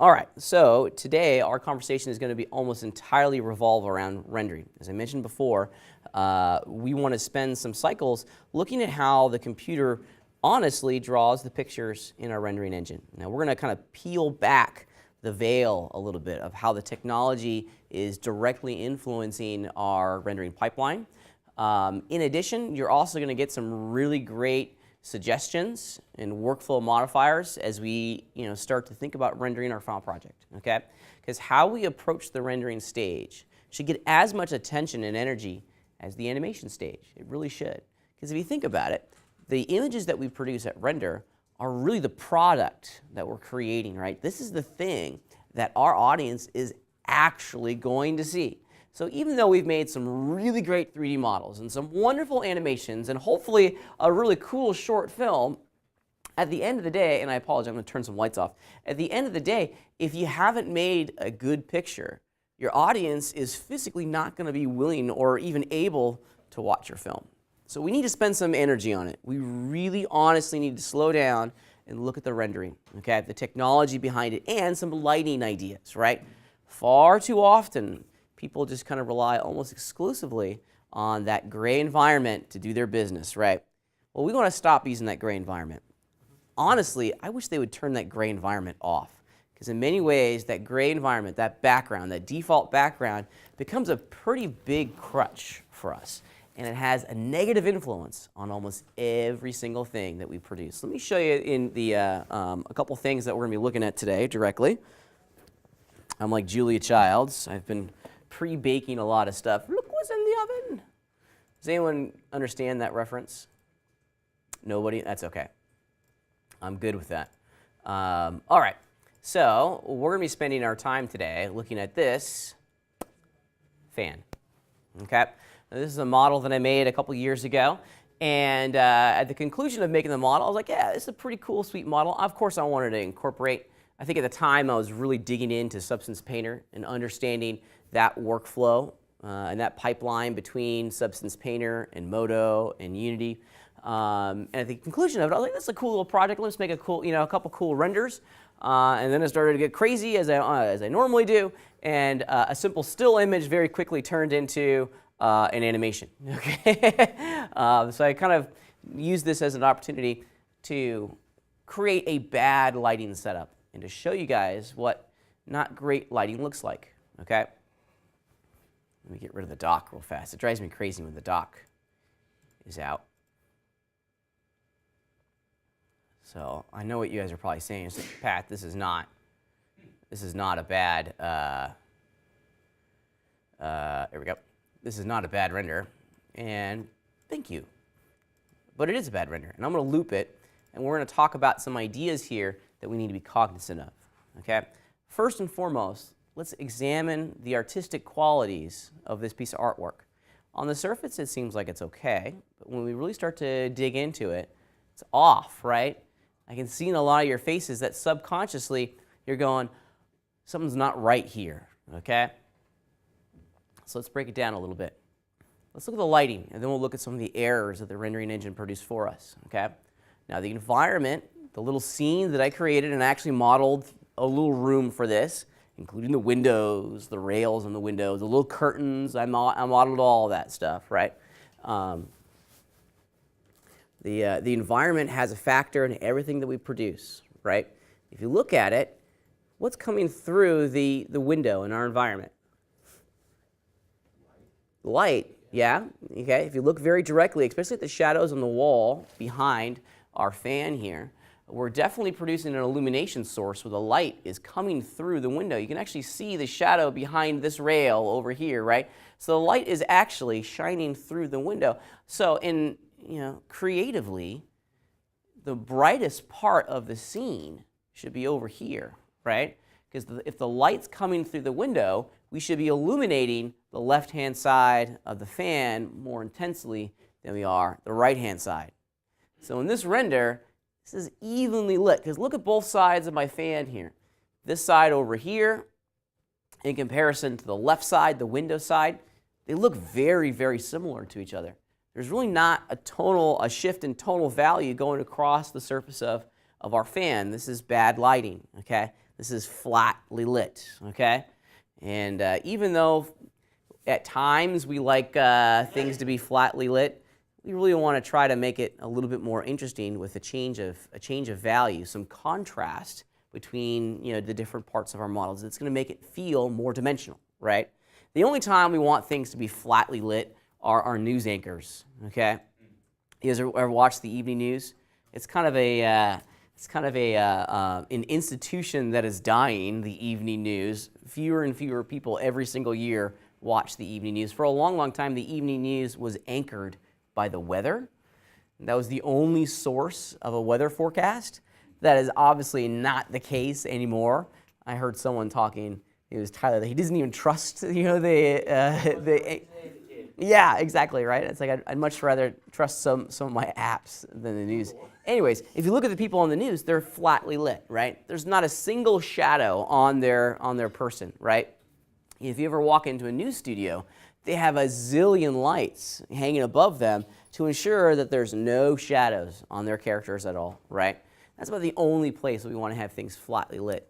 All right, so today our conversation is going to be almost entirely revolve around rendering. As I mentioned before, we want to spend some cycles looking at how the computer honestly draws the pictures in our rendering engine. Now we're going to kind of peel back the veil a little bit of how the technology is directly influencing our rendering pipeline. In addition, you're also going to get some really great suggestions and workflow modifiers as we start to think about rendering our final project, okay? Because how we approach the rendering stage should get as much attention and energy as the animation stage. It really should. Because if you think about it, the images that we produce at render are really the product that we're creating, right? This is the thing that our audience is actually going to see. So even though we've made some really great 3D models and some wonderful animations and hopefully a really cool short film, at the end of the day, and I apologize, I'm going to turn some lights off. At the end of the day, if you haven't made a good picture, your audience is physically not going to be willing or even able to watch your film. So we need to spend some energy on it. We really honestly need to slow down and look at the rendering, okay? The technology behind it and some lighting ideas, right? Far too often, people just kind of rely almost exclusively on that gray environment to do their business, right? Well, we want to stop using that gray environment. Honestly, I wish they would turn that gray environment off, because in many ways, that gray environment, that background, that default background, becomes a pretty big crutch for us, and it has a negative influence on almost every single thing that we produce. Let me show you in the a couple things that we're going to be looking at today directly. I'm like Julia Childs. I've been pre-baking a lot of stuff. Look what's in the oven. Does anyone understand that reference? Nobody? That's okay. I'm good with that. All right. So we're going to be spending our time today looking at this fan. Okay. Now, this is a model that I made a couple years ago. And at the conclusion of making the model, I was like, yeah, this is a pretty cool, sweet model. Of course, I wanted to incorporate, I think at the time I was really digging into Substance Painter and understanding that workflow and that pipeline between Substance Painter and Modo and Unity. And at the conclusion of it, I was like, this is a cool little project. Let's make a cool, a couple cool renders. And then it started to get crazy as I normally do. And a simple still image very quickly turned into an animation. Okay. So I kind of used this as an opportunity to create a bad lighting setup and to show you guys what not great lighting looks like. Okay. Let me get rid of the dock real fast. It drives me crazy when the dock is out. So I know what you guys are probably saying. It's like, Pat, this is not a bad. There we go. This is not a bad render, and thank you. But it is a bad render, and I'm going to loop it, and we're going to talk about some ideas here that we need to be cognizant of. Okay. First and foremost, let's examine the artistic qualities of this piece of artwork. On the surface, it seems like it's okay, but when we really start to dig into it, it's off, right? I can see in a lot of your faces that subconsciously you're going, something's not right here, okay? So let's break it down a little bit. Let's look at the lighting, and then we'll look at some of the errors that the rendering engine produced for us, okay? Now the environment, the little scene that I created and actually modeled a little room for this, including the windows, the rails on the windows, the little curtains. I modeled all that stuff, right? The environment has a factor in everything that we produce, right? If you look at it, what's coming through the window in our environment? Light, yeah, okay. If you look very directly, especially at the shadows on the wall behind our fan here, we're definitely producing an illumination source where the light is coming through the window. You can actually see the shadow behind this rail over here, right? So the light is actually shining through the window. So creatively, the brightest part of the scene should be over here, right? Because if the light's coming through the window, we should be illuminating the left-hand side of the fan more intensely than we are the right-hand side. So in this render, this is evenly lit, because look at both sides of my fan here. This side over here, in comparison to the left side, the window side, they look very, very similar to each other. There's really not a shift in tonal value going across the surface of our fan. This is bad lighting, okay? This is flatly lit, okay? And even though at times we like things to be flatly lit, we really want to try to make it a little bit more interesting with a change of value, some contrast between the different parts of our models. It's going to make it feel more dimensional, right? The only time we want things to be flatly lit are our news anchors, okay? You guys ever watch the evening news? It's kind of an institution that is dying, the evening news. Fewer and fewer people every single year watch the evening news. For a long, long time, the evening news was anchored by the weather. That was the only source of a weather forecast. That is obviously not the case anymore. I heard someone talking, it was Tyler, that he doesn't even trust, yeah, exactly, right? It's like I'd much rather trust some of my apps than the news. Anyways, if you look at the people on the news, they're flatly lit, right? There's not a single shadow on their person, right? If you ever walk into a news studio, they have a zillion lights hanging above them to ensure that there's no shadows on their characters at all, right? That's about the only place we want to have things flatly lit.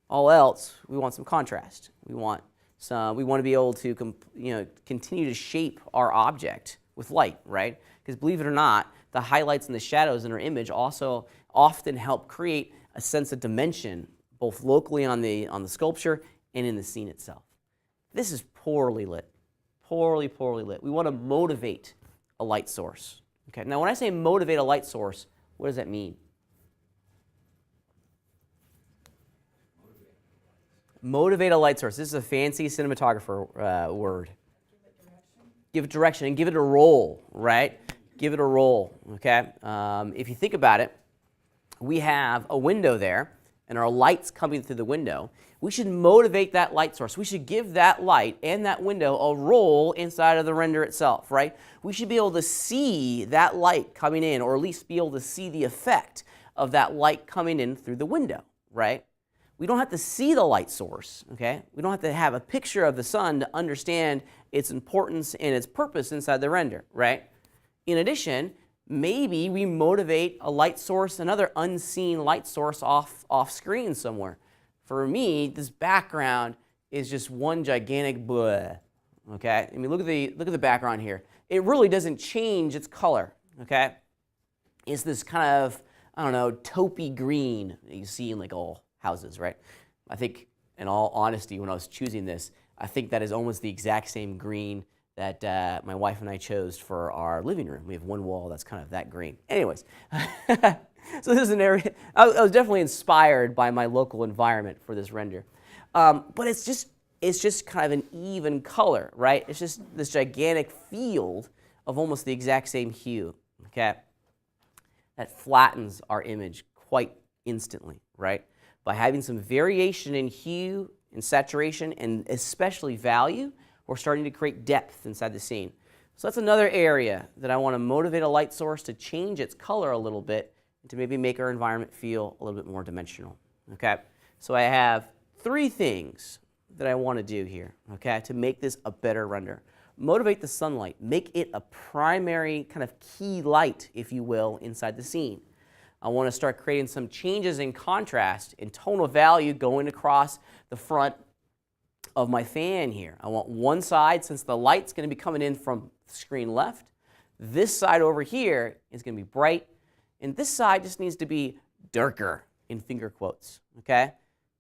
All else, we want some contrast. We want to be able to continue to shape our object with light, right? Because believe it or not, the highlights and the shadows in our image also often help create a sense of dimension, both locally on the sculpture and in the scene itself. This is poorly lit, poorly lit. We want to motivate a light source. Okay. Now, when I say motivate a light source, what does that mean? Motivate a light source. This is a fancy cinematographer word. Give it direction and give it a role, right? Give it a role, okay? If you think about it, we have a window there, and our light's coming through the window. We should motivate that light source. We should give that light and that window a role inside of the render itself, right? We should be able to see that light coming in, or at least be able to see the effect of that light coming in through the window, right? We don't have to see the light source, okay? We don't have to have a picture of the sun to understand its importance and its purpose inside the render, right? In addition, maybe we motivate a light source, another unseen light source off screen somewhere. For me, this background is just one gigantic bleh, okay? I mean, look at the background here. It really doesn't change its color, okay? It's this kind of, I don't know, taupey green that you see in like all houses, right? I think, in all honesty, when I was choosing this, I think that is almost the exact same green that my wife and I chose for our living room. We have one wall that's kind of that green. Anyways, so this is an area, I was definitely inspired by my local environment for this render. But it's just kind of an even color, right? It's just this gigantic field of almost the exact same hue, okay? That flattens our image quite instantly, right? By having some variation in hue and saturation, and especially value, we're starting to create depth inside the scene. So that's another area that I want to motivate a light source to change its color a little bit and to maybe make our environment feel a little bit more dimensional, okay? So I have 3 things that I want to do here, okay, to make this a better render. Motivate the sunlight. Make it a primary kind of key light, if you will, inside the scene. I want to start creating some changes in contrast and tonal value going across the front of my fan here. I want one side, since the light's going to be coming in from screen left, this side over here is going to be bright, and this side just needs to be darker, in finger quotes, okay?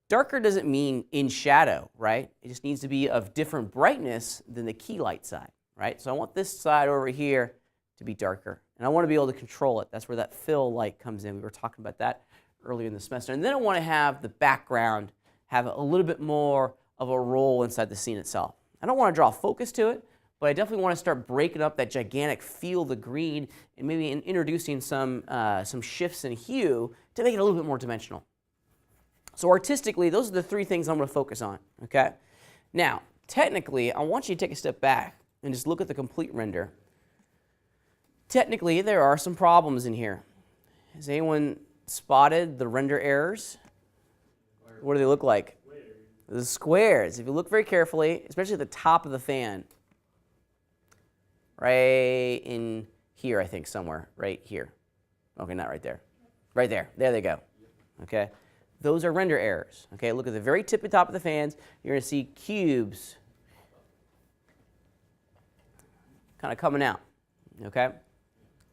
Darker doesn't mean in shadow, right? It just needs to be of different brightness than the key light side, right? So I want this side over here to be darker, and I want to be able to control it. That's where that fill light comes in. We were talking about that earlier in the semester. And then I want to have the background have a little bit more of a role inside the scene itself. I don't want to draw focus to it, but I definitely want to start breaking up that gigantic field of green and maybe introducing some shifts in hue to make it a little bit more dimensional. So artistically, those are the 3 things I'm going to focus on, okay? Now, technically, I want you to take a step back and just look at the complete render. Technically, there are some problems in here. Has anyone spotted the render errors? What do they look like? The squares. If you look very carefully, especially at the top of the fan, right in here, I think somewhere, right here. Okay, not right there. Right there. There they go. Okay. those are render errors. Okay, look at the very tippy top of the fans. You're going to see cubes kind of coming out. Okay,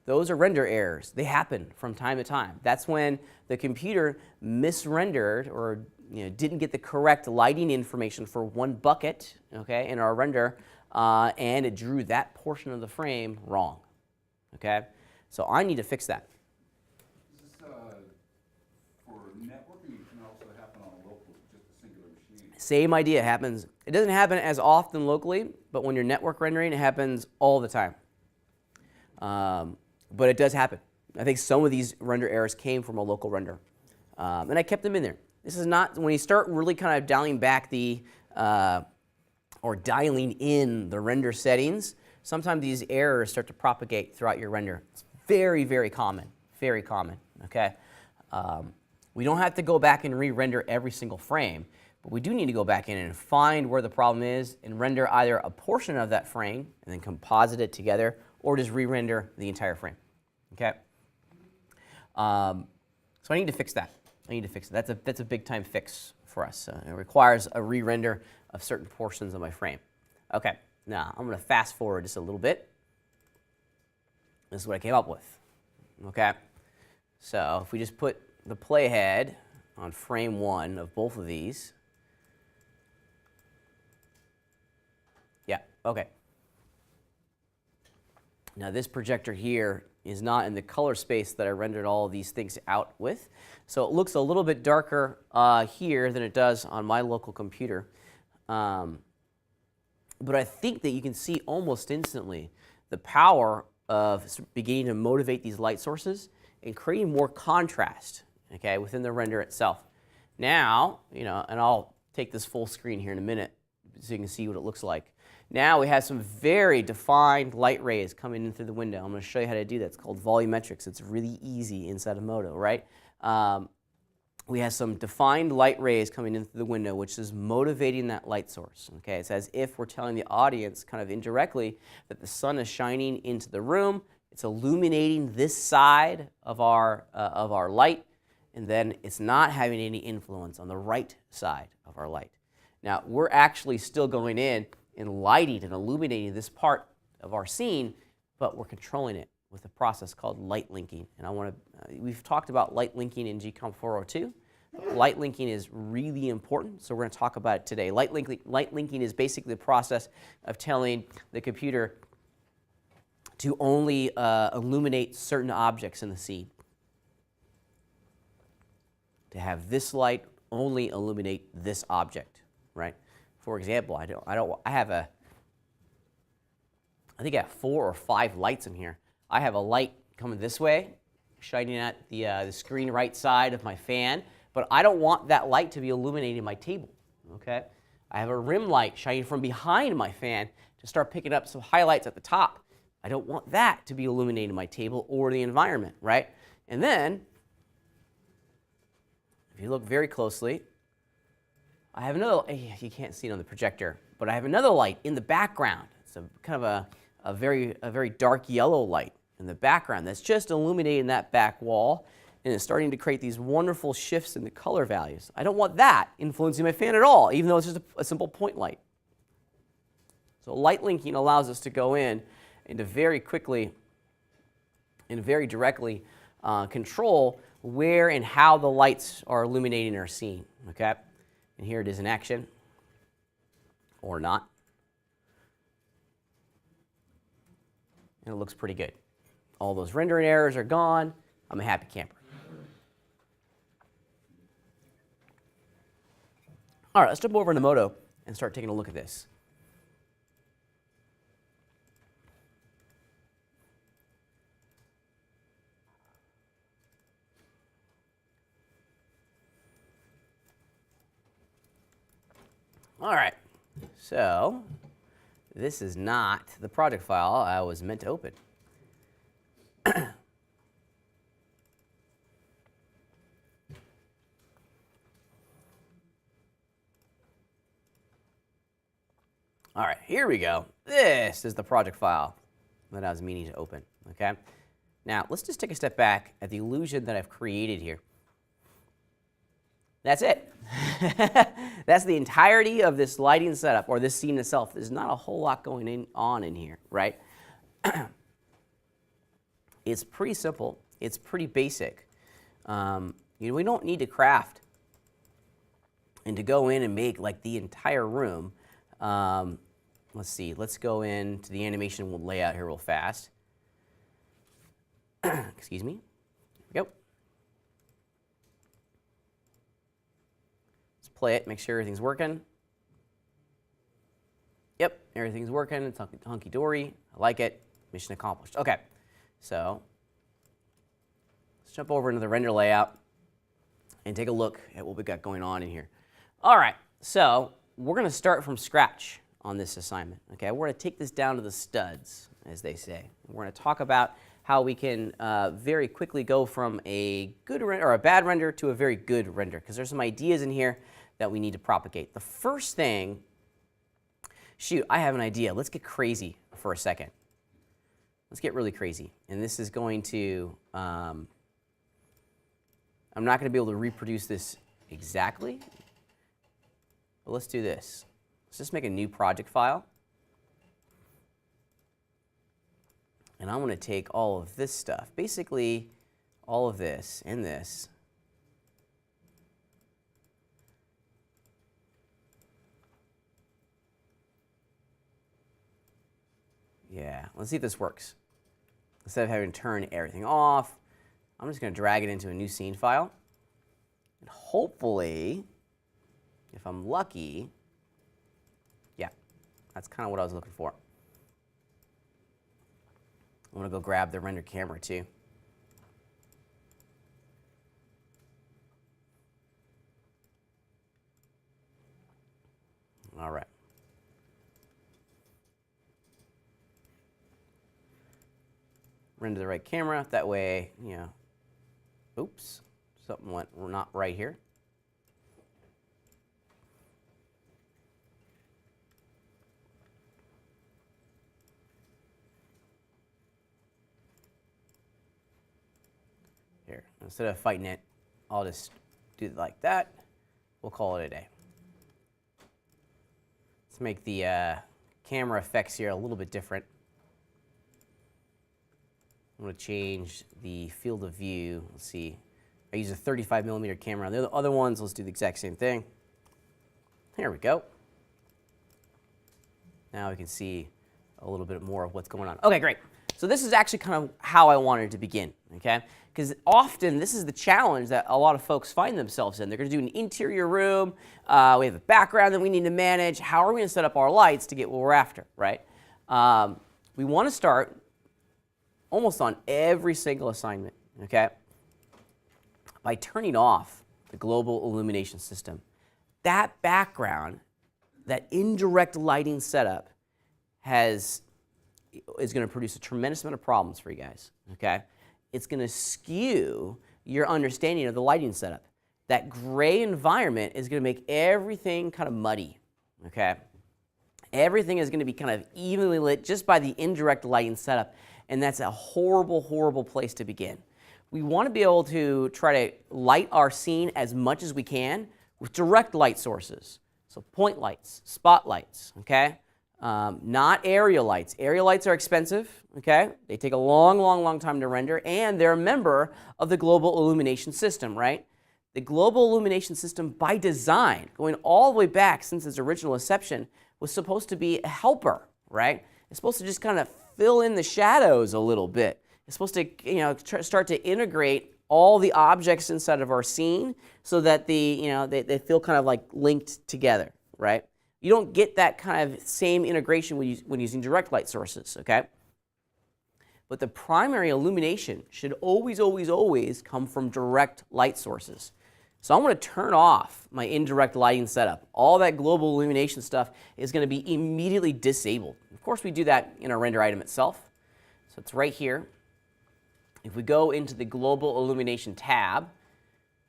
those are render errors. They happen from time to time. That's when the computer misrendered or didn't get the correct lighting information for one bucket, okay, in our render, and it drew that portion of the frame wrong. Okay, so I need to fix that. Is this for networking? It can also happen on a local, just a singular machine. Same idea happens. It doesn't happen as often locally, but when you're network rendering, it happens all the time. But it does happen. I think some of these render errors came from a local render, and I kept them in there. This is not, when you start really kind of dialing back the, or dialing in the render settings, sometimes these errors start to propagate throughout your render. It's very, very common, okay? We don't have to go back and re-render every single frame, but we do need to go back in and find where the problem is and render either a portion of that frame and then composite it together, or just re-render the entire frame, okay? So I need to fix that. That's a big time fix for us. It requires a re-render of certain portions of my frame. Okay, now I'm going to fast forward just a little bit. This is what I came up with. Okay, so if we just put the playhead on frame 1 of both of these. Yeah, okay. Now this projector here is not in the color space that I rendered all of these things out with. So it looks a little bit darker here than it does on my local computer. But I think that you can see almost instantly the power of beginning to motivate these light sources and creating more contrast, okay, within the render itself. Now, and I'll take this full screen here in a minute so you can see what it looks like. Now we have some very defined light rays coming in through the window. I'm going to show you how to do that. It's called Volumetrics. It's really easy inside of Modo, right? We have some defined light rays coming in through the window, which is motivating that light source. Okay, it's as if we're telling the audience kind of indirectly that the sun is shining into the room. It's illuminating this side of our light, and then it's not having any influence on the right side of our light. Now, we're actually still going in and lighting and illuminating this part of our scene, but we're controlling it with a process called light linking. And we've talked about light linking in GCOM 402. Light linking is really important, so we're going to talk about it today. Light linking is basically the process of telling the computer to only illuminate certain objects in the scene. To have this light only illuminate this object, right? For example, I think I have 4 or 5 lights in here. I have a light coming this way, shining at the screen right side of my fan, but I don't want that light to be illuminating my table, okay? I have a rim light shining from behind my fan to start picking up some highlights at the top. I don't want that to be illuminating my table or the environment, right? And then, if you look very closely, I have another, you can't see it on the projector, but I have another light in the background. It's kind of a very dark yellow light in the background that's just illuminating that back wall, and it's starting to create these wonderful shifts in the color values. I don't want that influencing my fan at all, even though it's just a simple point light. So light linking allows us to go in and to very quickly and very directly control where and how the lights are illuminating our scene, okay? And here it is in action, or not. And it looks pretty good. All those rendering errors are gone. I'm a happy camper. All right, let's jump over into Modo and start taking a look at this. All right, so this is not the project file I was meant to open. All right, here we go. This is the project file that I was meaning to open, okay? Now, let's just take a step back at the illusion that I've created here. That's it. That's the entirety of this lighting setup, or this scene itself. There's not a whole lot going on in here, right? It's pretty simple. It's pretty basic. We don't need to craft and to go in and make like the entire room. Let's see. Let's go into the animation layout here real fast. Excuse me. Here we go. Let's play it. Make sure everything's working. Yep, everything's working. It's hunky-dory. I like it. Mission accomplished. Okay. So let's jump over into the render layout and take a look at what we got going on in here. All right, so we're going to start from scratch on this assignment. Okay, we're going to take this down to the studs, as they say. We're going to talk about how we can very quickly go from a good or a bad render to a very good render, because there's some ideas in here that we need to propagate. The first thing, shoot, I have an idea. Let's get crazy for a second. Let's get really crazy. And this is going to, I'm not going to be able to reproduce this exactly, but let's do this. Let's just make a new project file. And I want to take all of this stuff, basically all of this and this. Yeah, let's see if this works. Instead of having to turn everything off, I'm just going to drag it into a new scene file. And hopefully, if I'm lucky, yeah, that's kind of what I was looking for. I'm going to go grab the render camera too. All right. Render the right camera. That way, oops, something went not right here. Here, instead of fighting it, I'll just do it like that. We'll call it a day. Let's make the camera effects here a little bit different. I'm going to change the field of view. Let's see. I use a 35mm camera. The other ones, let's do the exact same thing. There we go. Now we can see a little bit more of what's going on. Okay, great. So this is actually kind of how I wanted to begin, okay? Because often this is the challenge that a lot of folks find themselves in. They're going to do an interior room. We have a background that we need to manage. How are we going to set up our lights to get what we're after, right? We want to start almost on every single assignment, okay, by turning off the global illumination system. That background, that indirect lighting setup is going to produce a tremendous amount of problems for you guys, okay? It's going to skew your understanding of the lighting setup. That gray environment is going to make everything kind of muddy, okay? Everything is going to be kind of evenly lit just by the indirect lighting setup. And that's a horrible, horrible place to begin. We want to be able to try to light our scene as much as we can with direct light sources. So point lights, spotlights, okay? Not area lights. Area lights are expensive, okay? They take a long, long, long time to render, and they're a member of the global illumination system, right? The global illumination system, by design, going all the way back since its original inception, was supposed to be a helper, right? It's supposed to just kind of fill in the shadows a little bit. It's supposed to, start to integrate all the objects inside of our scene so that they feel kind of like linked together, right? You don't get that kind of same integration when using direct light sources, okay? But the primary illumination should always, always, always come from direct light sources. So I'm going to turn off my indirect lighting setup. All that global illumination stuff is going to be immediately disabled. Of course, we do that in our render item itself. So it's right here. If we go into the global illumination tab,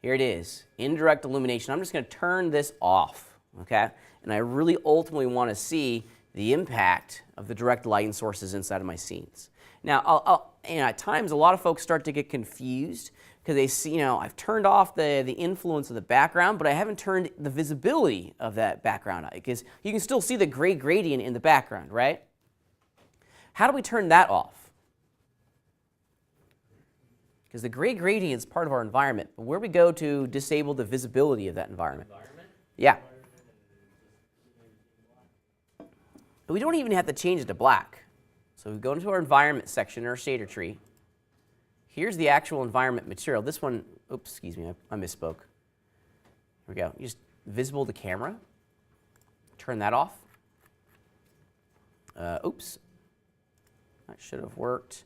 here it is, indirect illumination. I'm just going to turn this off, okay? And I really ultimately want to see the impact of the direct lighting sources inside of my scenes. Now, at times, a lot of folks start to get confused because they see, I've turned off the influence of the background, but I haven't turned the visibility of that background on, because you can still see the gray gradient in the background, right? How do we turn that off? Because the gray gradient is part of our environment, but where we go to disable the visibility of that environment? Yeah. But we don't even have to change it to black. So we go into our environment section in our shader tree. Here's the actual environment material. This one, oops, excuse me, I misspoke. Here we go. You just visible to camera. Turn that off. Oops. That should have worked.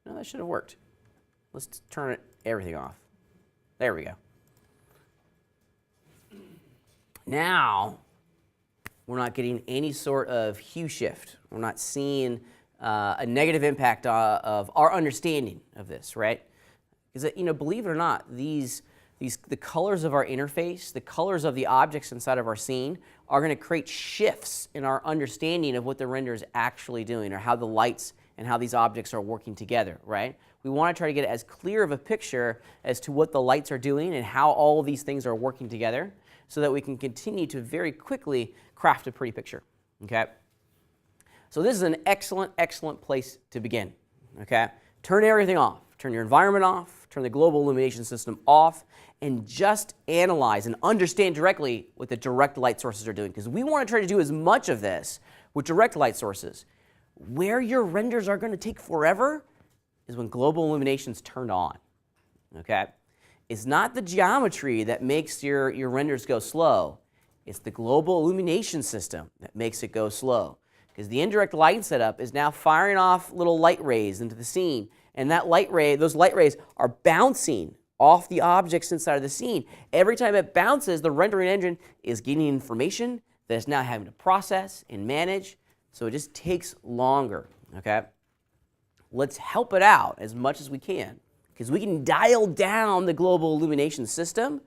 No, that should have worked. Let's turn everything off. There we go. Now, we're not getting any sort of hue shift. We're not seeing a negative impact of our understanding of this, right? Because, believe it or not, the colors of our interface, the colors of the objects inside of our scene are going to create shifts in our understanding of what the render is actually doing, or how the lights and how these objects are working together, right? We want to try to get as clear of a picture as to what the lights are doing and how all of these things are working together, so that we can continue to very quickly craft a pretty picture, okay? So this is an excellent, excellent place to begin, okay? Turn everything off. Turn your environment off, turn the global illumination system off, and just analyze and understand directly what the direct light sources are doing, because we want to try to do as much of this with direct light sources. Where your renders are going to take forever is when global illumination's turned on, okay? It's not the geometry that makes your renders go slow. It's the global illumination system that makes it go slow. Because the indirect light setup is now firing off little light rays into the scene. And those light rays are bouncing off the objects inside of the scene. Every time it bounces, the rendering engine is getting information that it's now having to process and manage. So it just takes longer, okay? Let's help it out as much as we can, because we can dial down the global illumination system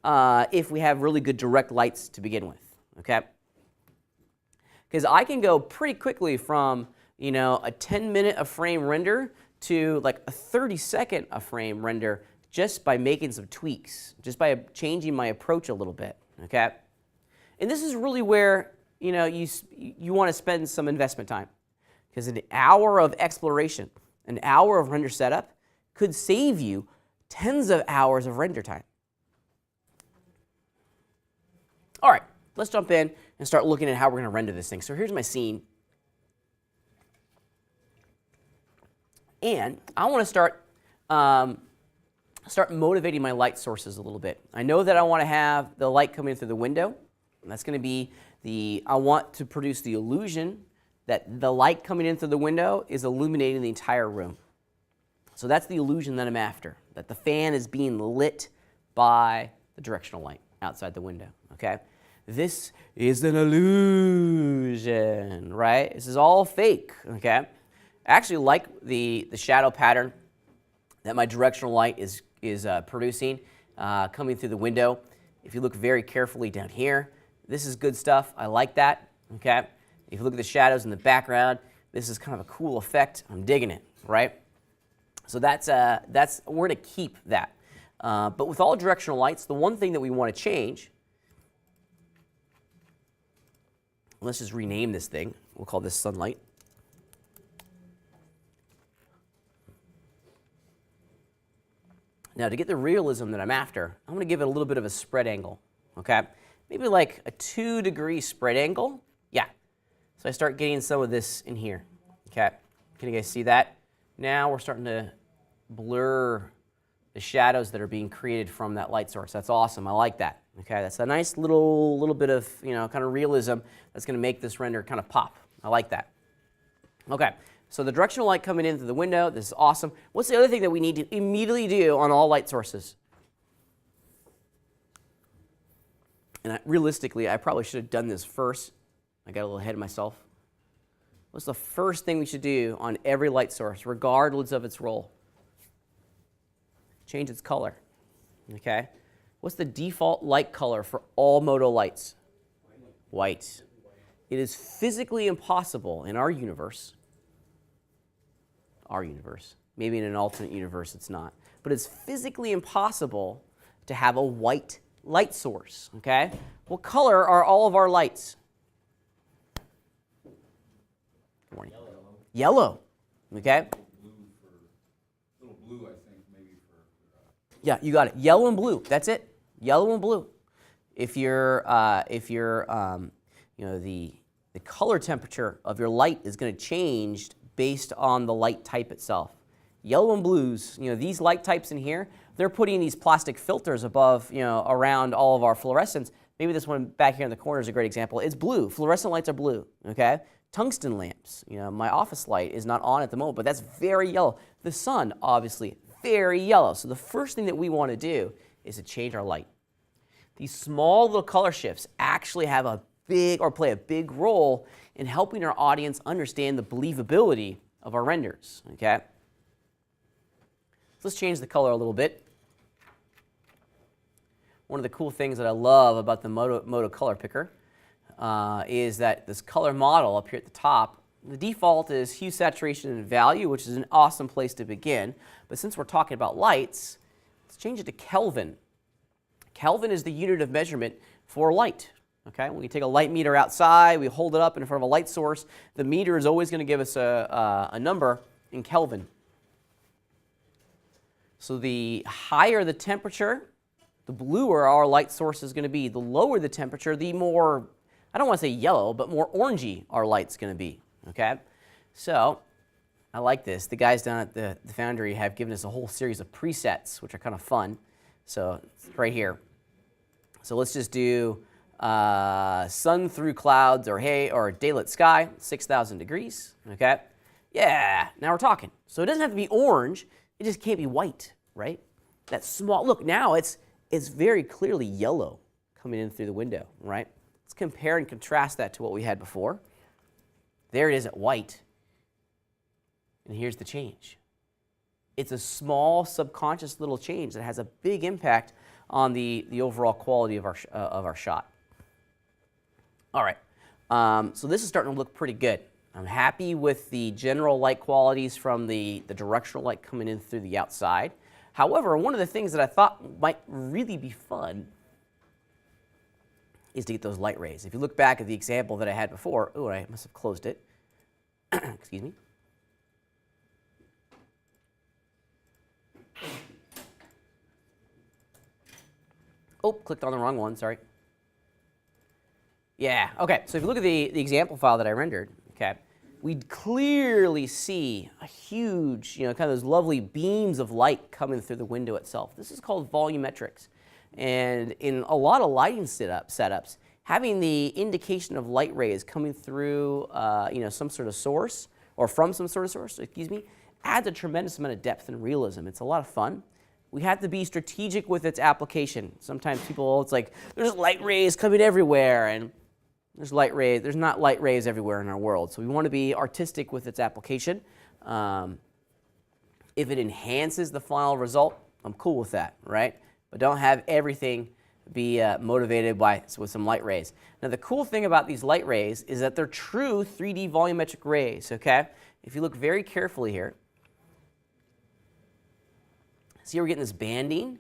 if we have really good direct lights to begin with, okay? Because I can go pretty quickly from, a 10-minute a frame render to like a 30-second a frame render just by making some tweaks, just by changing my approach a little bit, okay? And this is really where, you want to spend some investment time, because an hour of exploration, an hour of render setup could save you tens of hours of render time. All right, let's jump in and start looking at how we're going to render this thing. So here's my scene. And I want to start motivating my light sources a little bit. I know that I want to have the light coming in through the window. And that's going to be I want to produce the illusion that the light coming in through the window is illuminating the entire room. So that's the illusion that I'm after, that the fan is being lit by the directional light outside the window, okay? This is an illusion, right? This is all fake, okay? I actually like the shadow pattern that my directional light is producing coming through the window. If you look very carefully down here, this is good stuff. I like that, okay? If you look at the shadows in the background, this is kind of a cool effect. I'm digging it, right? So that's we're going to keep that. But with all directional lights, the one thing that we want to change, let's just rename this thing. We'll call this sunlight. Now, to get the realism that I'm after, I'm going to give it a little bit of a spread angle, okay? Maybe like a 2-degree spread angle. Yeah. So I start getting some of this in here, okay? Can you guys see that? Now we're starting to blur the shadows that are being created from that light source. That's awesome. I like that, okay? That's a nice little bit of, kind of realism that's going to make this render kind of pop. I like that. Okay. So the directional light coming in through the window, this is awesome. What's the other thing that we need to immediately do on all light sources? And realistically, I probably should have done this first. I got a little ahead of myself. What's the first thing we should do on every light source, regardless of its role? Change its color, okay? What's the default light color for all moto lights? White. It is physically impossible in our universe our universe. Maybe in an alternate universe it's not. But it's physically impossible to have a white light source, okay? What color are all of our lights? Good morning. Yellow, okay? Little blue, I think, maybe for. Yeah, you got it. Yellow and blue. That's it. Yellow and blue. If you're you know, the color temperature of your light is going to change based on the light type itself. Yellow and blues, you know, these light types in here, they're putting these plastic filters above, you know, around all of our fluorescents. Maybe this one back here in the corner is a great example. It's blue. Fluorescent lights are blue, okay? Tungsten lamps, you know, my office light is not on at the moment, but that's very yellow. The sun, obviously, very yellow. So the first thing that we want to do is to change our light. These small little color shifts actually have a big, or play a big role in helping our audience understand the believability of our renders, okay? So let's change the color a little bit. One of the cool things that I love about the Moto color picker is that this color model up here at the top, the default is hue, saturation, and value, which is an awesome place to begin. But since we're talking about lights, let's change it to Kelvin. Kelvin is the unit of measurement for light. Okay, when we take a light meter outside, we hold it up in front of a light source, the meter is always going to give us a number in Kelvin. So the higher the temperature, the bluer our light source is going to be. The lower the temperature, the more, I don't want to say yellow, but more orangey our light's going to be. Okay, so I like this. The guys down at the Foundry have given us a whole series of presets, which are kind of fun. So it's right here. So let's just do sun through clouds or daylit sky, 6,000 degrees, okay? Yeah, now we're talking. So it doesn't have to be orange, it just can't be white, right? That small, look, now it's very clearly yellow coming in through the window, right? Let's compare and contrast that to what we had before. There it is at white, and here's the change. It's a small subconscious little change that has a big impact on the overall quality of our shot. All right, so this is starting to look pretty good. I'm happy with the general light qualities from the directional light coming in through the outside. However, one of the things that I thought might really be fun is to get those light rays. If you look back at the example that I had before, oh, I must have closed it. Excuse me. Oh, clicked on the wrong one, sorry. Yeah, okay, so if you look at the example file that I rendered, okay, we clearly see a huge, you know, kind of those lovely beams of light coming through the window itself. This is called volumetrics. And in a lot of lighting setups, having the indication of light rays coming through, you know, some sort of source, or from some sort of source, excuse me, adds a tremendous amount of depth and realism. It's a lot of fun. We have to be strategic with its application. Sometimes people, it's like, there's light rays coming everywhere, and there's not light rays everywhere in our world. So we want to be artistic with its application. If it enhances the final result, I'm cool with that, right? But don't have everything be motivated with some light rays. Now the cool thing about these light rays is that they're true 3D volumetric rays, okay? If you look very carefully here, see we're getting this banding?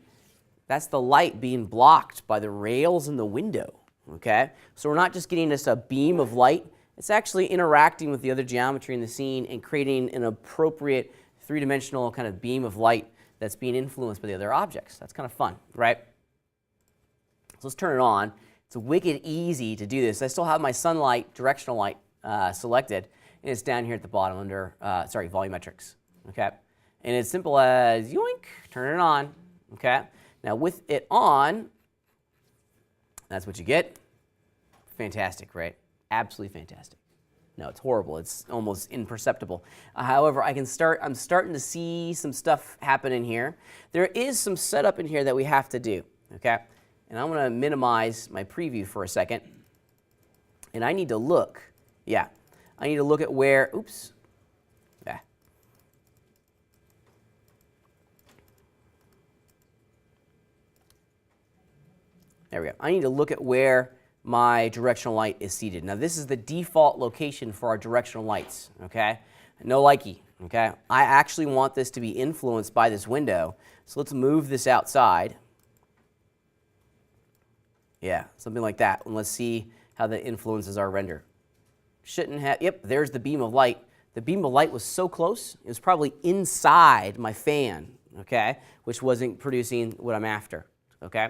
That's the light being blocked by the rails in the window, okay? So we're not just getting just a beam of light, it's actually interacting with the other geometry in the scene and creating an appropriate three-dimensional kind of beam of light that's being influenced by the other objects. That's kind of fun, right? So let's turn it on. It's wicked easy to do this. I still have my sunlight, directional light selected, and it's down here at the bottom under, volumetrics, okay? And it's simple as yoink, turn it on, okay? Now with it on, that's what you get. Fantastic, right? Absolutely fantastic. No, it's horrible. It's almost imperceptible. However, I'm starting to see some stuff happen in here. There is some setup in here that we have to do, okay? And I'm going to minimize my preview for a second. And I need to look, I need to look at where, oops, there we go. I need to look at where my directional light is seated. Now this is the default location for our directional lights, okay? No likey, okay? I actually want this to be influenced by this window. So let's move this outside. Yeah, something like that. And let's see how that influences our render. Shouldn't have, yep, there's the beam of light. The beam of light was so close, it was probably inside my fan, okay, which wasn't producing what I'm after, okay?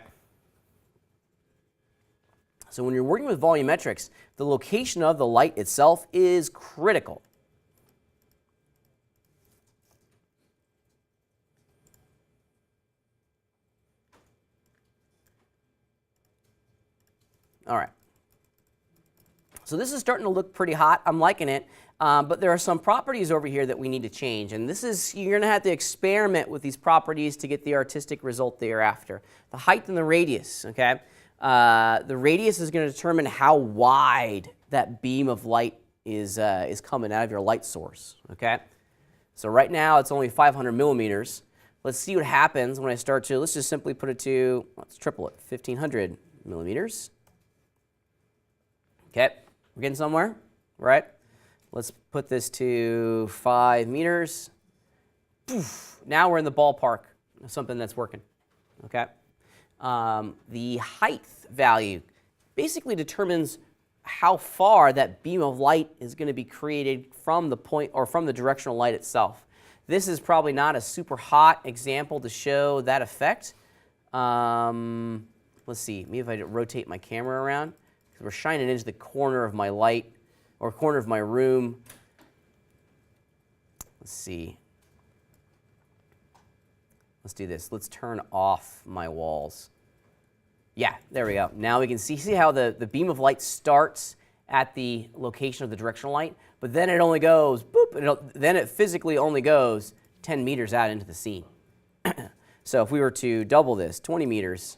So when you're working with volumetrics, the location of the light itself is critical. All right. So this is starting to look pretty hot. I'm liking it. But there are some properties over here that we need to change. And this is, you're going to have to experiment with these properties to get the artistic result that you're after. The height and the radius, okay? The radius is going to determine how wide that beam of light is coming out of your light source, okay? So right now it's only 500 millimeters. Let's see what happens when I start to, let's just simply put it to, let's triple it, 1500 millimeters. Okay, we're getting somewhere, right? Let's put this to 5 meters. Poof. Now we're in the ballpark of something that's working, okay? The height value basically determines how far that beam of light is going to be created from the point or from the directional light itself. This is probably not a super hot example to show that effect. Let's see, maybe if I rotate my camera around. We're shining into the corner of my light or corner of my room. Let's see. Let's do this. Let's turn off my walls. Yeah, there we go. Now we can see how the beam of light starts at the location of the directional light, but then it only goes, boop, and then it physically only goes 10 meters out into the scene. So if we were to double this, 20 meters,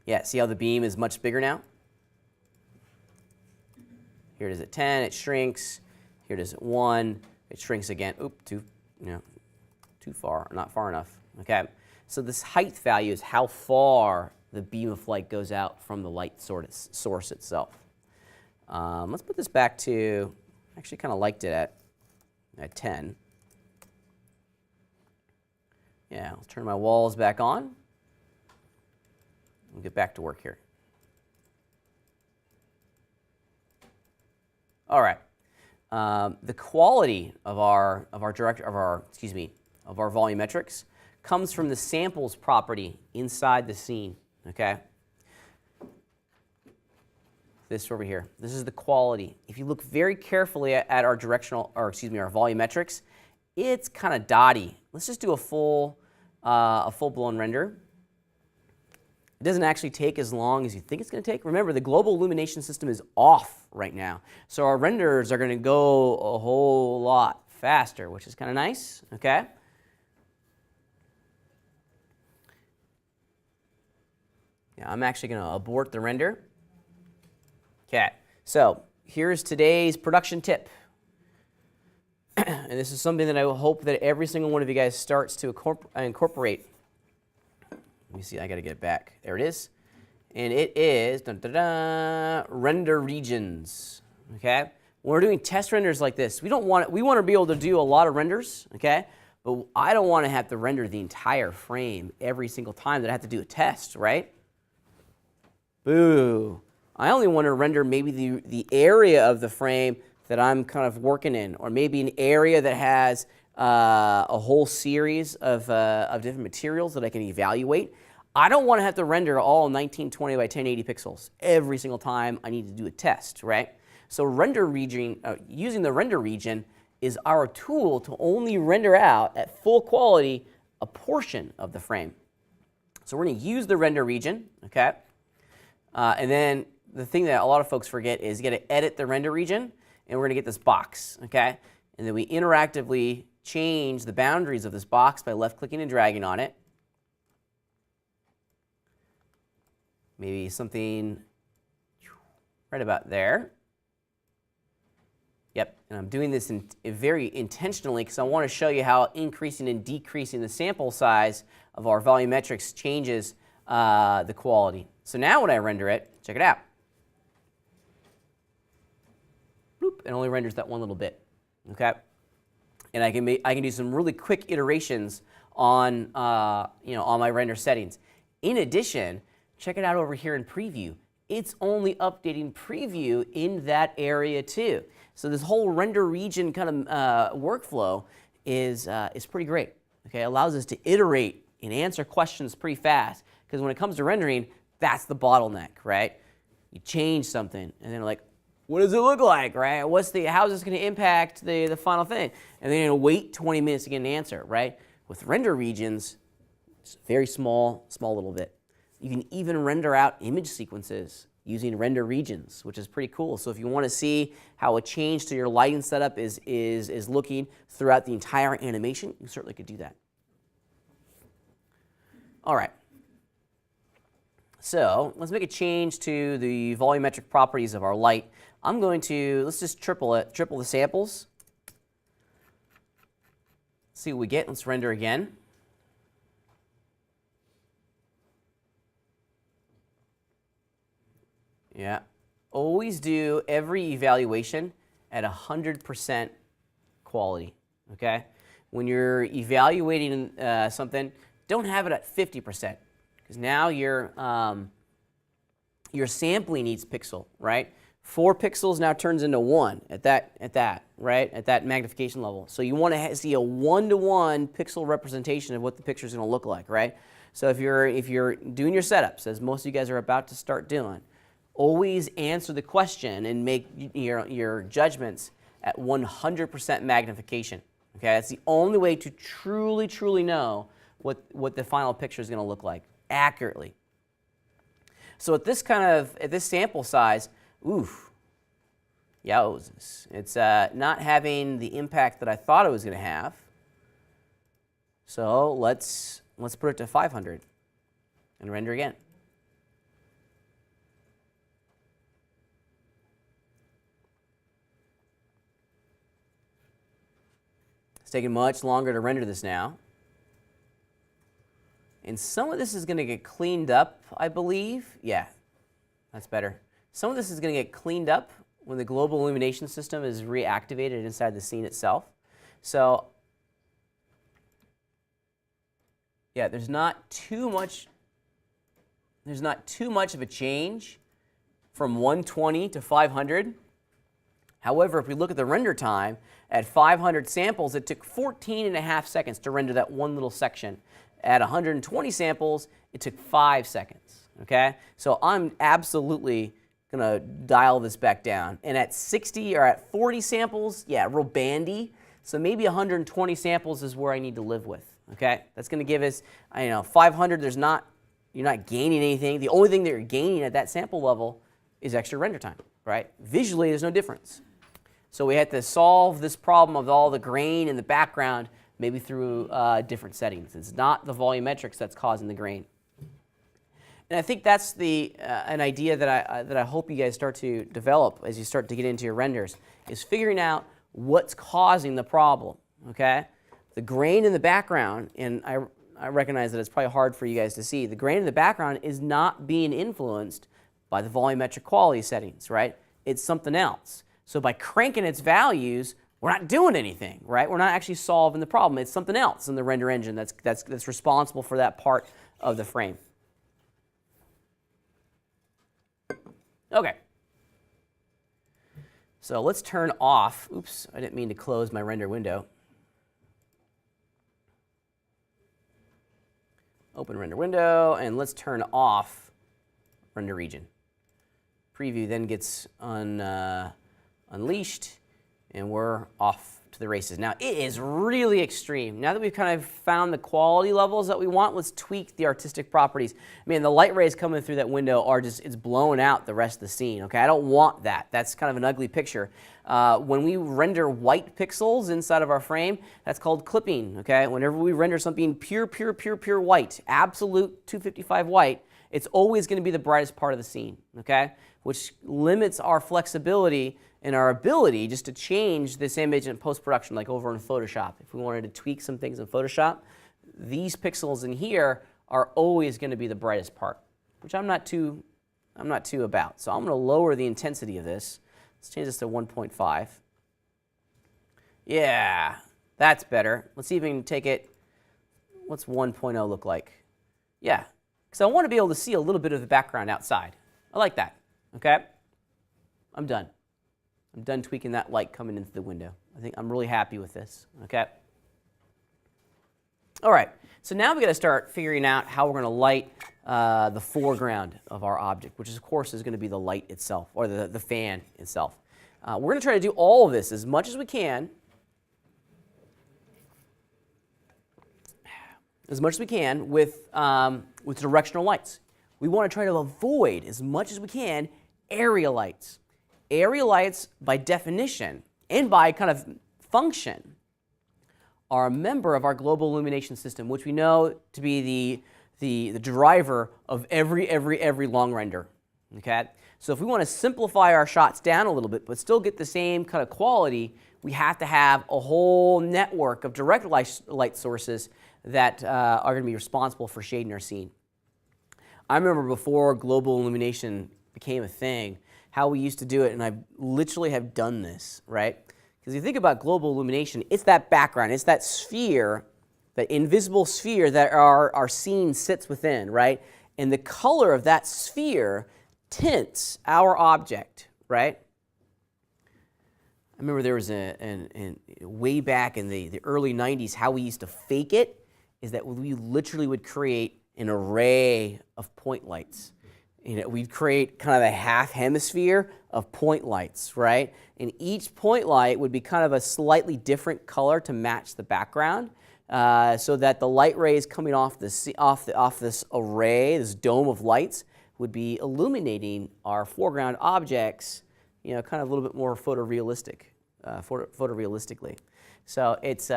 yeah, see how the beam is much bigger now? Here it is at 10, it shrinks. Here it is at 1, it shrinks again. Oop, too far, not far enough. Okay, so this height value is how far the beam of light goes out from the light source itself. Let's put this back to, actually kind of liked it at 10. Yeah, I'll turn my walls back on. We'll get back to work here. All right. The quality of our volumetrics comes from the samples property inside the scene. Okay. This over here. This is the quality. If you look very carefully at our our volumetrics, it's kind of dotty. Let's just do a full-blown render. It doesn't actually take as long as you think it's going to take. Remember, the global illumination system is off right now. So our renders are going to go a whole lot faster, which is kind of nice, okay? Yeah, I'm actually going to abort the render. Okay, so here's today's production tip. And this is something that I hope that every single one of you guys starts to incorporate. Let me see, I got to get it back. There it is. And it is render regions, okay? When we're doing test renders like this, we want to be able to do a lot of renders, okay? But I don't want to have to render the entire frame every single time that I have to do a test, right? Boo. I only want to render maybe the area of the frame that I'm kind of working in, or maybe an area that has a whole series of different materials that I can evaluate. I don't want to have to render all 1920 by 1080 pixels every single time I need to do a test, right? So render region, using the render region is our tool to only render out at full quality a portion of the frame. So we're going to use the render region, okay? And then the thing that a lot of folks forget is you got to edit the render region, and we're going to get this box, okay? And then we interactively change the boundaries of this box by left-clicking and dragging on it. Maybe something right about there. Yep, and I'm doing this very intentionally because I want to show you how increasing and decreasing the sample size of our volumetrics changes the quality. So now when I render it, check it out. Bloop, it only renders that one little bit, okay? and I can do some really quick iterations on on my render settings. In addition, check it out over here in preview. It's only updating preview in that area too. So this whole render region kind of workflow is pretty great. Okay, it allows us to iterate and answer questions pretty fast, because when it comes to rendering, that's the bottleneck, right? You change something and then like, what does it look like, right? How is this going to impact the final thing? And then you're going to wait 20 minutes to get an answer, right? With render regions, it's very small little bit. You can even render out image sequences using render regions, which is pretty cool. So if you want to see how a change to your lighting setup is looking throughout the entire animation, you certainly could do that. All right. So let's make a change to the volumetric properties of our light. Let's just triple the samples. See what we get. Let's render again. Yeah. Always do every evaluation at 100% quality, okay? When you're evaluating something, don't have it at 50%, because now your sampling each pixel, right? 4 pixels now turns into 1 at that magnification level. So you want to see a 1-to-1 pixel representation of what the picture is going to look like, right? So if you're doing your setups, as most of you guys are about to start doing, always answer the question and make your judgments at 100% magnification. Okay, that's the only way to truly know what the final picture is going to look like accurately. So at this sample size, oof, yowzers, it's not having the impact that I thought it was going to have. So let's put it to 500 and render again. It's taking much longer to render this now. And some of this is going to get cleaned up, I believe. Yeah, that's better. Some of this is going to get cleaned up when the global illumination system is reactivated inside the scene itself. So, yeah, there's not too much of a change from 120 to 500. However, if we look at the render time, at 500 samples, it took 14.5 seconds to render that one little section. At 120 samples, it took 5 seconds, okay? So I'm absolutely going to dial this back down. And at 60 or at 40 samples, yeah, real bandy. So maybe 120 samples is where I need to live with, okay? That's going to give us, 500, you're not gaining anything. The only thing that you're gaining at that sample level is extra render time, right? Visually, there's no difference. So we had to solve this problem of all the grain in the background, maybe through different settings. It's not the volumetrics that's causing the grain. And I think that's an idea that I hope you guys start to develop as you start to get into your renders, is figuring out what's causing the problem, okay? The grain in the background, and I recognize that it's probably hard for you guys to see, the grain in the background is not being influenced by the volumetric quality settings, right? It's something else. So by cranking its values, we're not doing anything, right? We're not actually solving the problem. It's something else in the render engine that's responsible for that part of the frame. Okay. So let's turn off, oops, I didn't mean to close my render window. Open render window, and let's turn off render region. Preview then gets unleashed, and we're off to the races. Now, it is really extreme. Now that we've kind of found the quality levels that we want, let's tweak the artistic properties. Man, the light rays coming through that window are just, it's blowing out the rest of the scene, okay? I don't want that. That's kind of an ugly picture. When we render white pixels inside of our frame, that's called clipping, okay? Whenever we render something pure white, absolute 255 white, it's always going to be the brightest part of the scene, okay? Which limits our flexibility and our ability just to change this image in post-production, like over in Photoshop. If we wanted to tweak some things in Photoshop, these pixels in here are always going to be the brightest part, which I'm not too about. So I'm going to lower the intensity of this. Let's change this to 1.5. Yeah, That's better. Let's see if we can take it. What's 1.0 look like? Yeah, because I want to be able to see a little bit of the background outside. I like that, okay? I'm done. I'm done tweaking that light coming into the window. I think I'm really happy with this, okay? All right, so now we got to start figuring out how we're going to light the foreground of our object, which of course is going to be the light itself, or the fan itself. We're going to try to do all of this as much as we can, with directional lights. We want to try to avoid, as much as we can, area lights. Area lights, by definition, and by kind of function, are a member of our global illumination system, which we know to be the driver of every long render. Okay? So if we want to simplify our shots down a little bit, but still get the same kind of quality, we have to have a whole network of direct light sources that are going to be responsible for shading our scene. I remember before global illumination became a thing, how we used to do it, and I literally have done this, right? Because you think about global illumination, it's that background, it's that sphere, that invisible sphere that our scene sits within, right? And the color of that sphere tints our object, right? I remember there was way back in the early 90s, how we used to fake it is that we literally would create an array of point lights. You know, we'd create kind of a half hemisphere of point lights, right? And each point light would be kind of a slightly different color to match the background, so that the light rays coming off this array, this dome of lights, would be illuminating our foreground objects, you know, kind of a little bit more photorealistically. So it's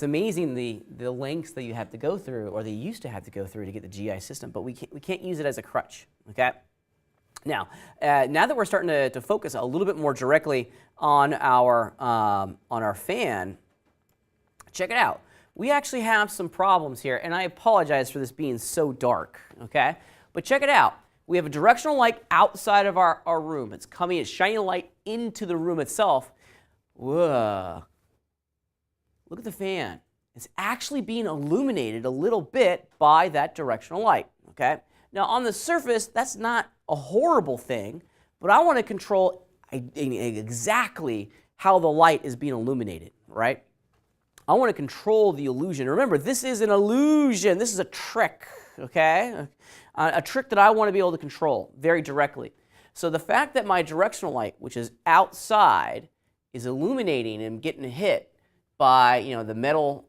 amazing the lengths that you have to go through, or they used to have to go through, to get the GI system, but we can't use it as a crutch, okay? Now that we're starting to focus a little bit more directly on our fan, check it out. We actually have some problems here, and I apologize for this being so dark, okay? But check it out. We have a directional light outside of our room. It's shining light into the room itself. Whoa. Look at the fan. It's actually being illuminated a little bit by that directional light, okay? Now, on the surface, that's not a horrible thing, but I want to control exactly how the light is being illuminated, right? I want to control the illusion. Remember, this is an illusion. This is a trick, okay? A trick that I want to be able to control very directly. So the fact that my directional light, which is outside, is illuminating and getting hit by, you know, the metal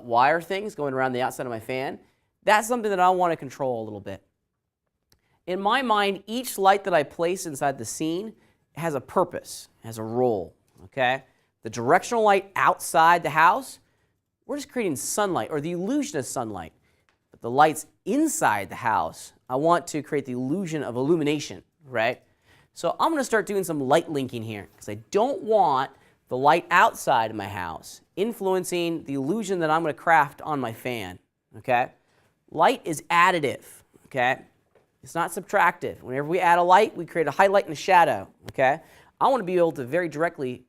wire things going around the outside of my fan, that's something that I want to control a little bit. In my mind, each light that I place inside the scene has a purpose, has a role, okay? The directional light outside the house, we're just creating sunlight, or the illusion of sunlight. But the lights inside the house, I want to create the illusion of illumination, right? So I'm going to start doing some light linking here, because I don't want the light outside of my house influencing the illusion that I'm going to craft on my fan, okay? Light is additive, okay? It's not subtractive. Whenever we add a light, we create a highlight and a shadow, okay? I want to be able to very directly,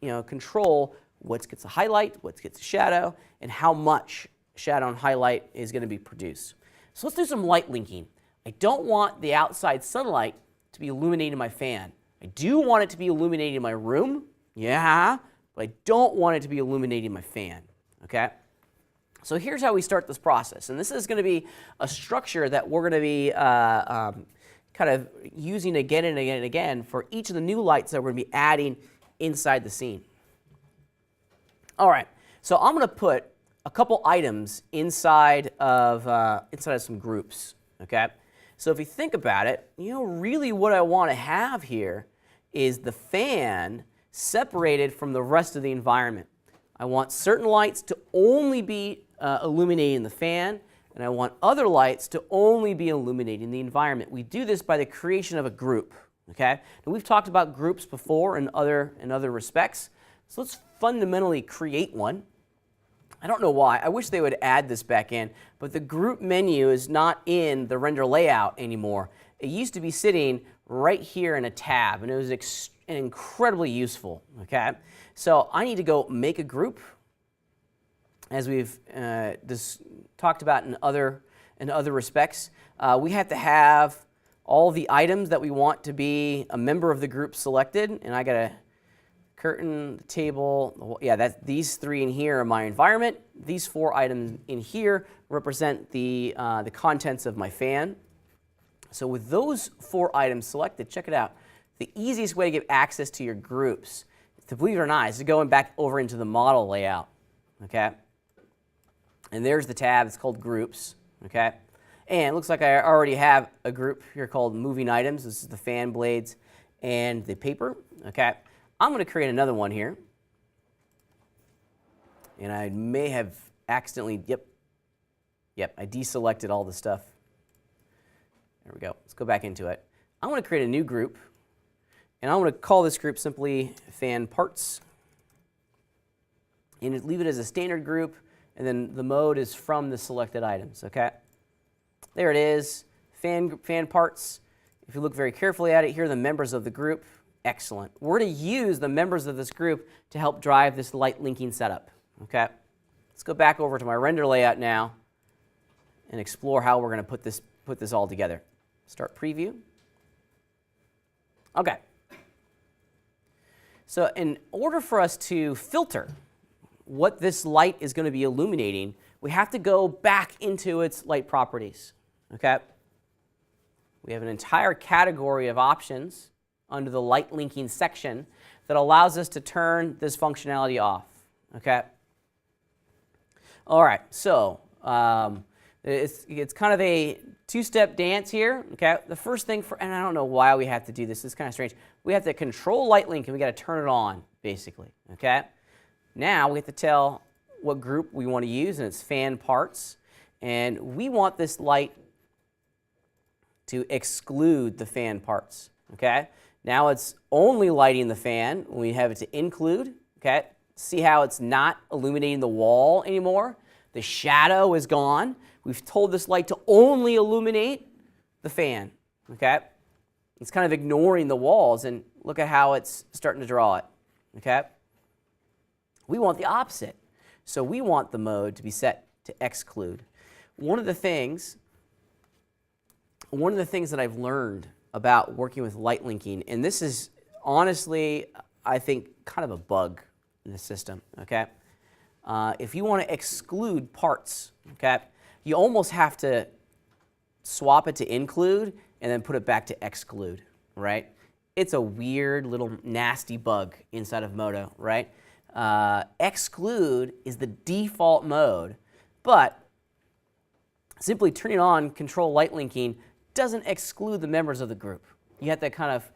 you know, control what gets a highlight, what gets a shadow, and how much shadow and highlight is going to be produced. So let's do some light linking. I don't want the outside sunlight to be illuminating my fan. I do want it to be illuminating my room, yeah, but I don't want it to be illuminating my fan, okay? So here's how we start this process, and this is going to be a structure that we're going to be kind of using again and again and again for each of the new lights that we're going to be adding inside the scene. All right, so I'm going to put a couple items inside of some groups, okay? So if you think about it, you know, really what I want to have here is the fan separated from the rest of the environment. I want certain lights to only be illuminating the fan, and I want other lights to only be illuminating the environment. We do this by the creation of a group, okay? Now, we've talked about groups before in other respects, so let's fundamentally create one. I don't know why. I wish they would add this back in, but the group menu is not in the render layout anymore. It used to be sitting right here in a tab, and it was incredibly useful, okay? So I need to go make a group, as we've just talked about in other respects. We have to have all the items that we want to be a member of the group selected, and I got a curtain, the table, yeah, these 3 in here are my environment. These 4 items in here represent the contents of my fan. So with those 4 items selected, check it out. The easiest way to get access to your groups, to believe it or not, is to go back over into the model layout, okay? And there's the tab, it's called Groups, okay? And it looks like I already have a group here called Moving Items. This is the fan blades and the paper, okay? I'm going to create another one here. And I may have accidentally, yep, I deselected all the stuff. There we go. Let's go back into it. I want to create a new group, and I want to call this group simply Fan Parts, and leave it as a standard group, and then the mode is from the selected items, okay? There it is, fan Parts. If you look very carefully at it, here are the members of the group. Excellent. We're going to use the members of this group to help drive this light linking setup, okay? Let's go back over to my render layout now and explore how we're going to put this all together. Start preview. Okay. So in order for us to filter what this light is going to be illuminating, we have to go back into its light properties, okay? We have an entire category of options under the light linking section that allows us to turn this functionality off, okay? All right, so it's kind of a 2-step dance here, okay? The first thing, and I don't know why we have to do this, it's kind of strange. We have to control light link and we got to turn it on, basically, okay? Now we have to tell what group we want to use, and it's Fan Parts, and we want this light to exclude the fan parts, okay? Now it's only lighting the fan when we have it to include, okay? See how it's not illuminating the wall anymore? The shadow is gone. We've told this light to only illuminate the fan, okay? It's kind of ignoring the walls, and look at how it's starting to draw it, okay? We want the opposite. So we want the mode to be set to exclude. One of the things that I've learned about working with light linking, and this is honestly, I think, kind of a bug in the system, okay? If you want to exclude parts, okay, you almost have to swap it to include and then put it back to exclude, right? It's a weird little nasty bug inside of Modo, right? Exclude is the default mode, but simply turning on control light linking doesn't exclude the members of the group. You have to kind of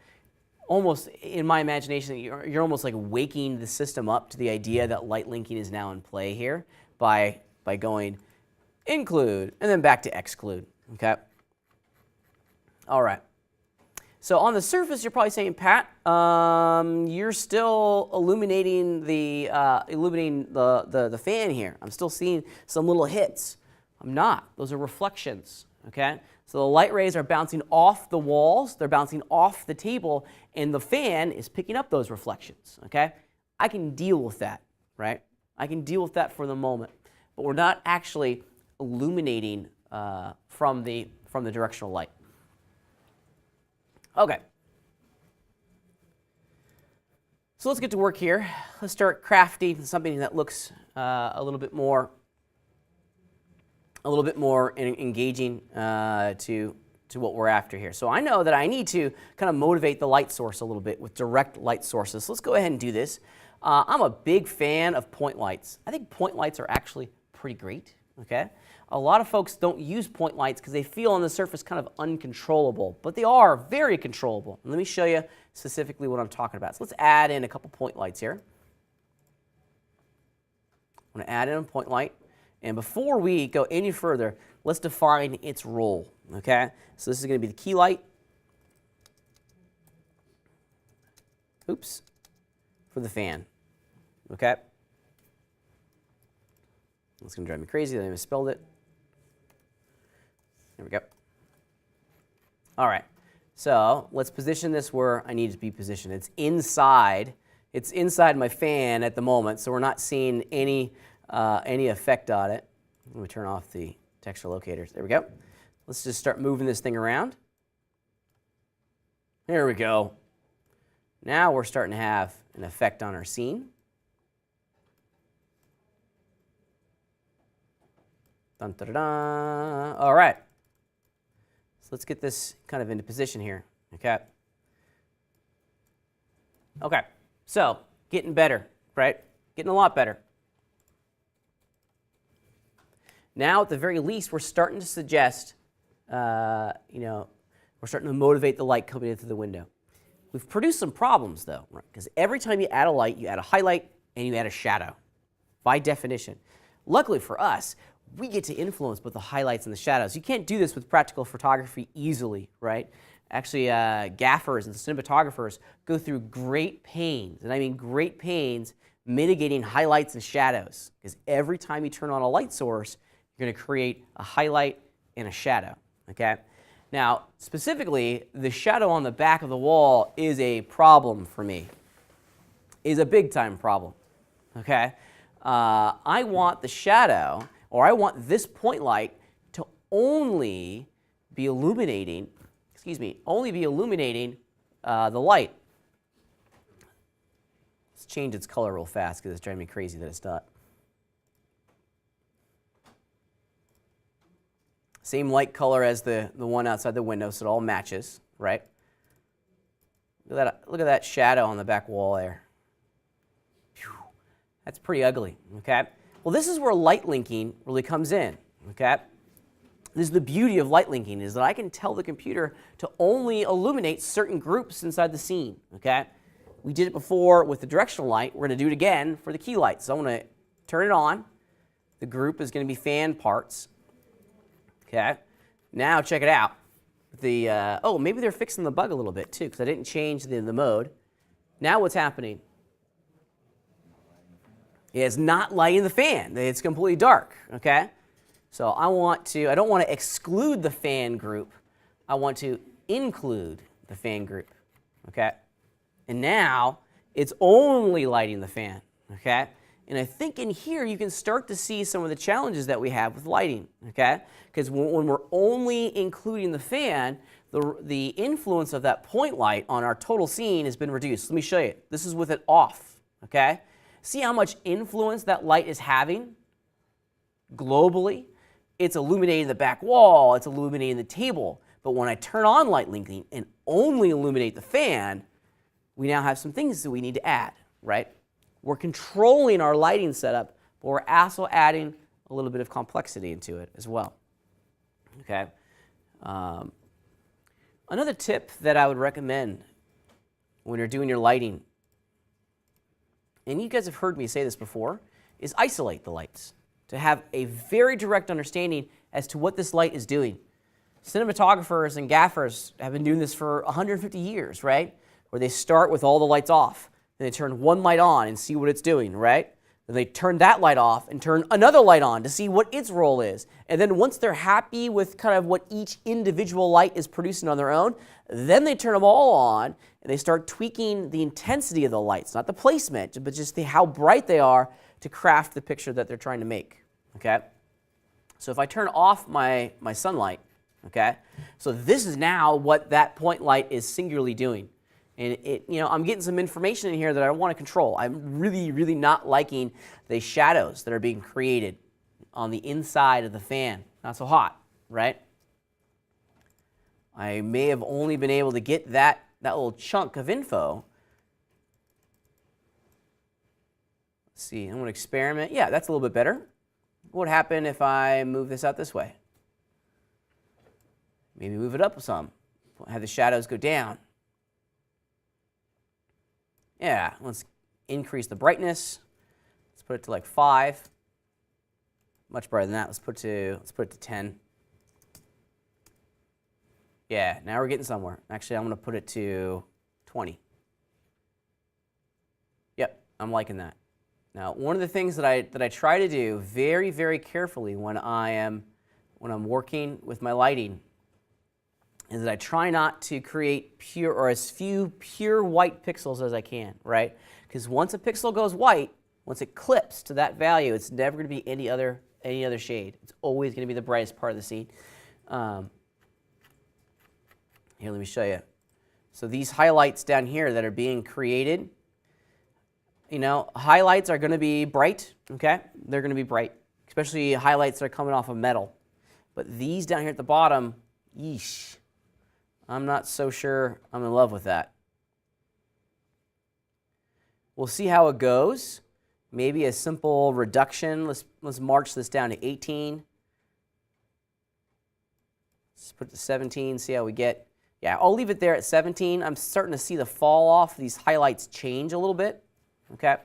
almost, in my imagination, you're almost like waking the system up to the idea that light linking is now in play here by going include and then back to exclude, okay? All right. So on the surface, you're probably saying, Pat, you're still illuminating the fan here. I'm still seeing some little hits. I'm not. Those are reflections, okay? So the light rays are bouncing off the walls, they're bouncing off the table, and the fan is picking up those reflections, okay? I can deal with that, right? I can deal with that for the moment, but we're not actually illuminating from the directional light. Okay. So let's get to work here. Let's start crafting something that looks a little bit more engaging to what we're after here. So I know that I need to kind of motivate the light source a little bit with direct light sources. So let's go ahead and do this. I'm a big fan of point lights. I think point lights are actually pretty great, okay? A lot of folks don't use point lights because they feel on the surface kind of uncontrollable, but they are very controllable. And let me show you specifically what I'm talking about. So let's add in a couple point lights here. I'm going to add in a point light. And before we go any further, let's define its role, okay? So this is going to be the key light. Oops. For the fan, okay? It's going to drive me crazy that I misspelled it. There we go. All right. So let's position this where I need it to be positioned. It's inside my fan at the moment, so we're not seeing any effect on it. Let me turn off the texture locators. There we go. Let's just start moving this thing around. There we go. Now we're starting to have an effect on our scene. Dun, da, da, da. All right. So let's get this kind of into position here. Okay. Okay. So getting better, right? Getting a lot better. Now, at the very least, we're starting to suggest, we're starting to motivate the light coming in through the window. We've produced some problems, though, right? Because every time you add a light, you add a highlight and you add a shadow, by definition. Luckily for us, we get to influence both the highlights and the shadows. You can't do this with practical photography easily, right? Actually, gaffers and cinematographers go through great pains, and I mean great pains, mitigating highlights and shadows. Because every time you turn on a light source, you're going to create a highlight and a shadow, okay? Now, specifically, the shadow on the back of the wall is a problem for me, is a big-time problem, okay? I want the shadow, or I want this point light to only be illuminating, the light. Let's change its color real fast because it's driving me crazy that it's not. Same light color as the one outside the window, so it all matches, right? Look at that shadow on the back wall there. Whew. That's pretty ugly, okay? Well, this is where light linking really comes in, okay? This is the beauty of light linking, is that I can tell the computer to only illuminate certain groups inside the scene, okay? We did it before with the directional light. We're going to do it again for the key light. So I'm going to turn it on. The group is going to be fan parts. Okay, now check it out. Oh, maybe they're fixing the bug a little bit too, because I didn't change the mode. Now what's happening? It's not lighting the fan. It's completely dark, okay? So I don't want to exclude the fan group. I want to include the fan group, okay? And now it's only lighting the fan, okay? And I think in here you can start to see some of the challenges that we have with lighting, okay? Because when we're only including the fan, the influence of that point light on our total scene has been reduced. Let me show you. This is with it off, okay? See how much influence that light is having globally? It's illuminating the back wall, it's illuminating the table. But when I turn on light linking and only illuminate the fan, we now have some things that we need to add, right? We're controlling our lighting setup, but we're also adding a little bit of complexity into it as well. Okay. Another tip that I would recommend when you're doing your lighting, and you guys have heard me say this before, is isolate the lights to have a very direct understanding as to what this light is doing. Cinematographers and gaffers have been doing this for 150 years, right? Where they start with all the lights off. Then they turn one light on and see what it's doing, right? Then they turn that light off and turn another light on to see what its role is. And then once they're happy with kind of what each individual light is producing on their own, then they turn them all on and they start tweaking the intensity of the lights, not the placement, but just how bright they are to craft the picture that they're trying to make, okay? So if I turn off my sunlight, okay, so this is now what that point light is singularly doing. And I'm getting some information in here that I want to control. I'm really, really not liking the shadows that are being created on the inside of the fan. Not so hot, right? I may have only been able to get that little chunk of info. Let's see, I'm going to experiment. Yeah, that's a little bit better. What would happen if I move this out this way? Maybe move it up some. Have the shadows go down. Yeah, let's increase the brightness. Let's put it to like 5. Much brighter than that. Let's put it to 10. Yeah, now we're getting somewhere. Actually, I'm going to put it to 20. Yep, I'm liking that. Now, one of the things that I try to do very, very carefully when I'm working with my lighting is that I try not to create pure or as few pure white pixels as I can, right? Because once a pixel goes white, once it clips to that value, it's never going to be any other shade. It's always going to be the brightest part of the scene. Here, let me show you. So these highlights down here that are being created, you know, highlights are going to be bright, okay? They're going to be bright, especially highlights that are coming off of metal. But these down here at the bottom, yeesh, I'm not so sure I'm in love with that. We'll see how it goes. Maybe a simple reduction. Let's march this down to 18. Let's put it to 17, see how we get. Yeah, I'll leave it there at 17. I'm starting to see the fall off. These highlights change a little bit, okay?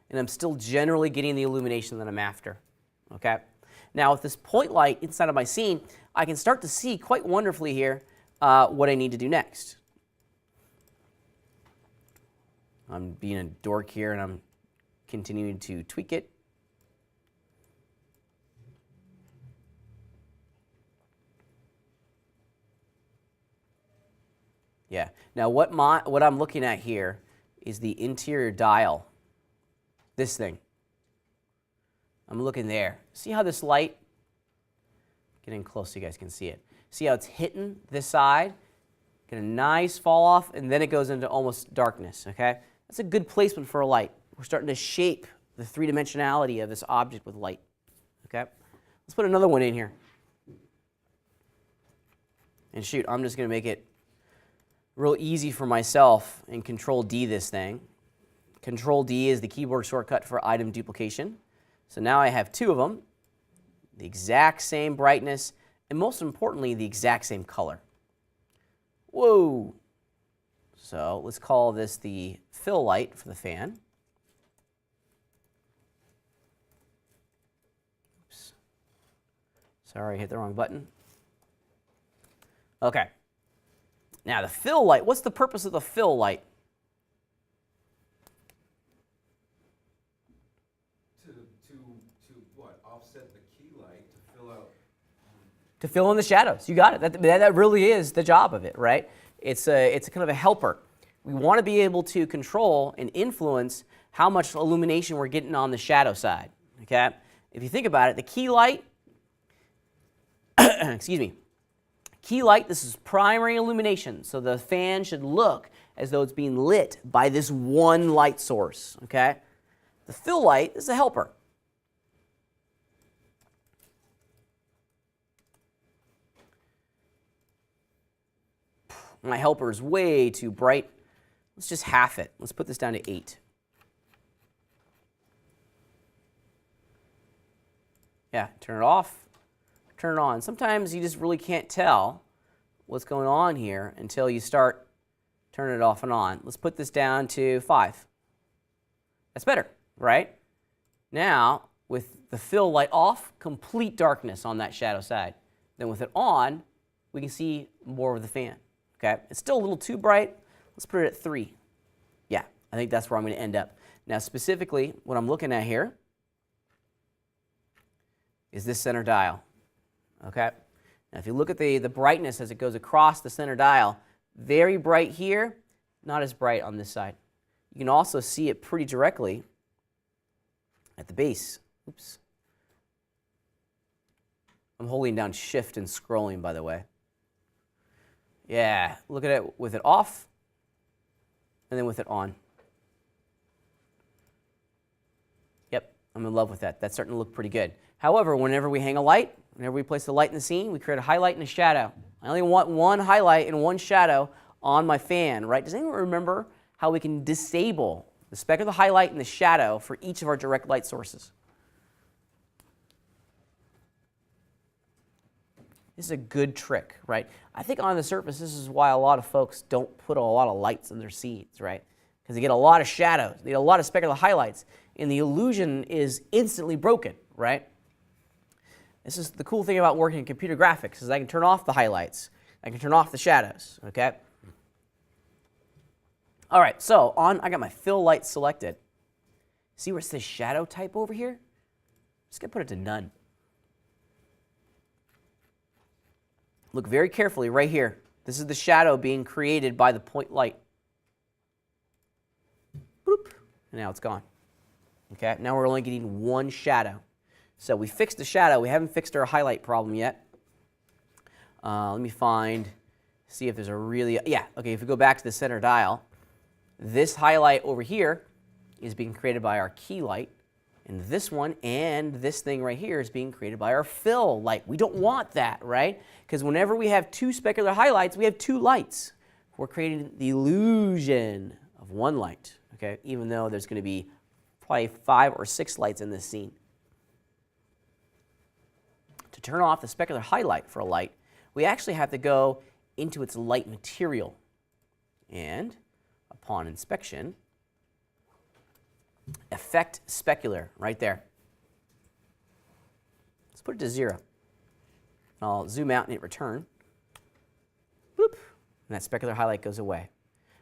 And I'm still generally getting the illumination that I'm after, okay? Now with this point light inside of my scene, I can start to see quite wonderfully here what I need to do next. I'm being a dork here and I'm continuing to tweak it. Yeah. Now what I'm looking at here is the interior dial. This thing. I'm looking there. See how this light, getting close so you guys can see it. See how it's hitting this side? Get a nice fall off, and then it goes into almost darkness, okay? That's a good placement for a light. We're starting to shape the three-dimensionality of this object with light, okay? Let's put another one in here. And shoot, I'm just going to make it real easy for myself and Control-D this thing. Control-D is the keyboard shortcut for item duplication. So now I have two of them, the exact same brightness, and most importantly, the exact same color. Whoa! So let's call this the fill light for the fan. Oops. Sorry, I hit the wrong button. Okay. Now the fill light, what's the purpose of the fill light? To what? Offset the key light to fill out. To fill in the shadows. You got it. That really is the job of it, right? It's a kind of a helper. We want to be able to control and influence how much illumination we're getting on the shadow side, okay? If you think about it, the key light, excuse me, key light, this is primary illumination, so the fan should look as though it's being lit by this one light source, okay? The fill light is a helper. My helper is way too bright. Let's just half it. Let's put this down to 8. Yeah, turn it off, turn it on. Sometimes you just really can't tell what's going on here until you start turning it off and on. Let's put this down to 5. That's better, right? Now, with the fill light off, complete darkness on that shadow side. Then with it on, we can see more of the fan. Okay, it's still a little too bright. Let's put it at 3. Yeah, I think that's where I'm going to end up. Now, specifically, what I'm looking at here is this center dial. Okay, now if you look at the brightness as it goes across the center dial, very bright here, not as bright on this side. You can also see it pretty directly at the base. Oops. I'm holding down Shift and scrolling, by the way. Yeah, look at it with it off, and then with it on. Yep, I'm in love with that. That's starting to look pretty good. However, whenever we hang a light, whenever we place a light in the scene, we create a highlight and a shadow. I only want one highlight and one shadow on my fan, right? Does anyone remember how we can disable the speck of the highlight and the shadow for each of our direct light sources? This is a good trick, right? I think on the surface, this is why a lot of folks don't put a lot of lights in their scenes, right? Because they get a lot of shadows, they get a lot of specular highlights, and the illusion is instantly broken, right? This is the cool thing about working in computer graphics, is I can turn off the highlights, I can turn off the shadows, okay? All right, so I got my fill light selected. See where it says shadow type over here? Just gonna put it to none. Look very carefully right here. This is the shadow being created by the point light. Boop, and now it's gone. Okay, now we're only getting one shadow. So we fixed the shadow. We haven't fixed our highlight problem yet. Let me see if there's a really, yeah, okay, if we go back to the center dial, this highlight over here is being created by our key light, and this one and this thing right here is being created by our fill light. We don't want that, right? Because whenever we have two specular highlights, we have two lights. We're creating the illusion of one light, okay, even though there's going to be probably 5 or 6 lights in this scene. To turn off the specular highlight for a light, we actually have to go into its light material. And upon inspection, effect specular right there. Let's put it to 0. I'll zoom out and hit return. Boop. And that specular highlight goes away.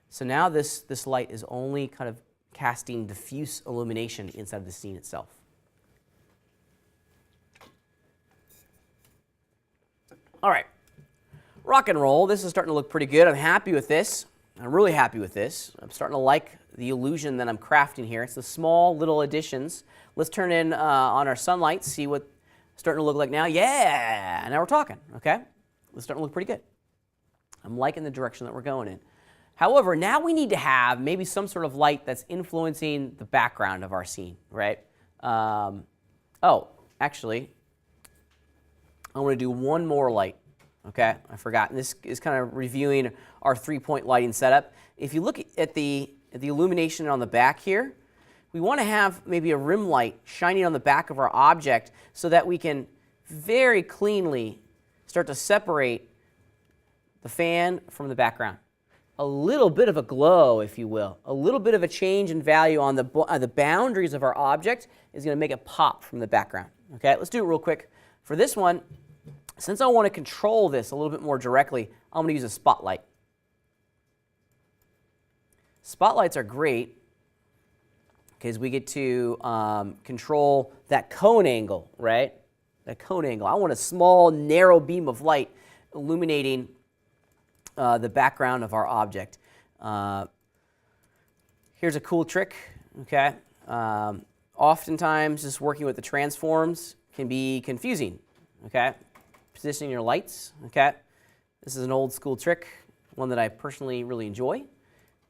So now this light is only kind of casting diffuse illumination inside of the scene itself. All right, rock and roll. This is starting to look pretty good. I'm happy with this. I'm really happy with this. I'm starting to like the illusion that I'm crafting here. It's the small little additions. Let's turn in on our sunlight, see what it's starting to look like now. Yeah, now we're talking, okay? It's starting to look pretty good. I'm liking the direction that we're going in. However, now we need to have maybe some sort of light that's influencing the background of our scene, right? Oh, actually, I want to do one more light, okay? I forgot. And this is kind of reviewing our 3-point lighting setup. If you look at the illumination on the back here, we want to have maybe a rim light shining on the back of our object so that we can very cleanly start to separate the fan from the background. A little bit of a glow, if you will, a little bit of a change in value on the boundaries of our object is going to make it pop from the background. Okay, let's do it real quick. For this one, since I want to control this a little bit more directly, I'm going to use a spotlight. Spotlights are great because we get to control that cone angle, right? That cone angle. I want a small, narrow beam of light illuminating the background of our object. Here's a cool trick, okay? Oftentimes, just working with the transforms can be confusing, okay? Positioning your lights, okay? This is an old school trick, one that I personally really enjoy.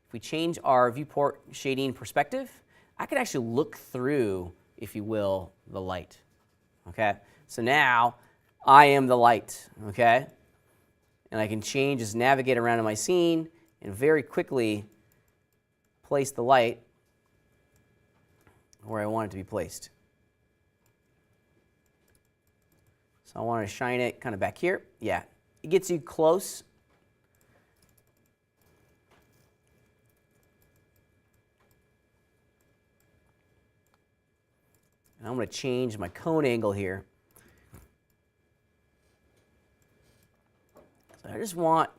If we change our viewport shading perspective, I can actually look through, if you will, the light, okay? So now, I am the light, okay? And I can change, just navigate around in my scene and very quickly place the light where I want it to be placed. So I want to shine it kind of back here. Yeah, it gets you close. And I'm going to change my cone angle here. So I just want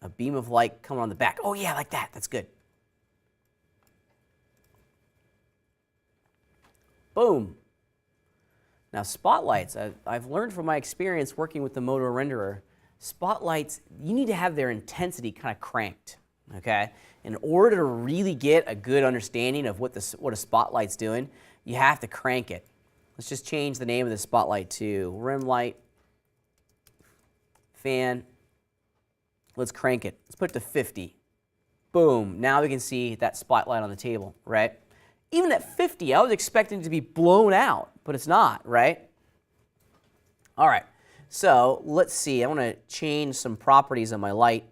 a beam of light coming on the back. Oh yeah, like that. That's good. Boom. Now spotlights, I've learned from my experience working with the Moto renderer, spotlights, you need to have their intensity kind of cranked, okay? In order to really get a good understanding of what a spotlight's doing, you have to crank it. Let's just change the name of the spotlight to rim light, fan. Let's crank it. Let's put it to 50. Boom. Now we can see that spotlight on the table, right? Even at 50, I was expecting it to be blown out, but it's not, right? All right. So let's see. I want to change some properties on my light.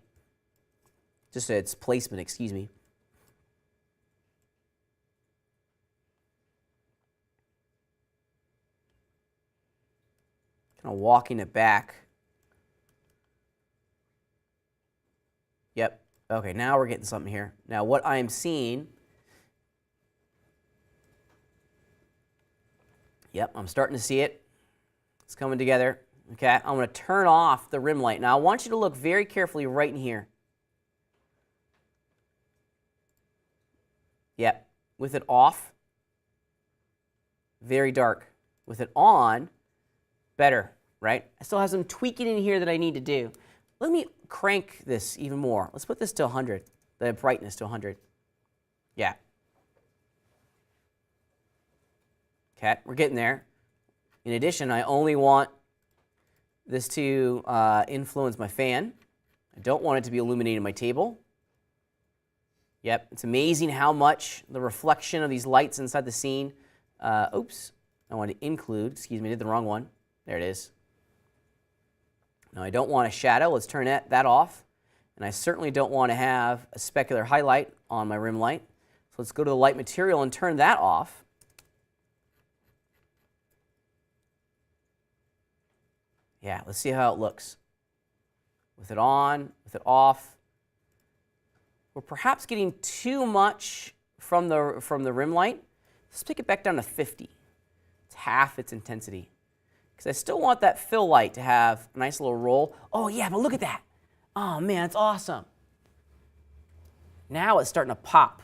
Just its placement, excuse me. Kind of walking it back. Yep. Okay, now we're getting something here. Now what I'm seeing, yep, I'm starting to see it. It's coming together. Okay, I'm going to turn off the rim light. Now I want you to look very carefully right in here. Yep, with it off, very dark. With it on, better, right? I still have some tweaking in here that I need to do. Let me crank this even more. Let's put this to 100, the brightness to 100. Yeah. Okay, we're getting there. In addition, I only want this to influence my fan. I don't want it to be illuminating my table. Yep, it's amazing how much the reflection of these lights inside the scene. Oops, I want to include, excuse me, I did the wrong one. There it is. Now I don't want a shadow. Let's turn that off. And I certainly don't want to have a specular highlight on my rim light. So let's go to the light material and turn that off. Yeah, let's see how it looks. With it on, with it off. We're perhaps getting too much from the rim light. Let's take it back down to 50. It's half its intensity. Because I still want that fill light to have a nice little roll. Oh yeah, but look at that. Oh man, it's awesome. Now it's starting to pop.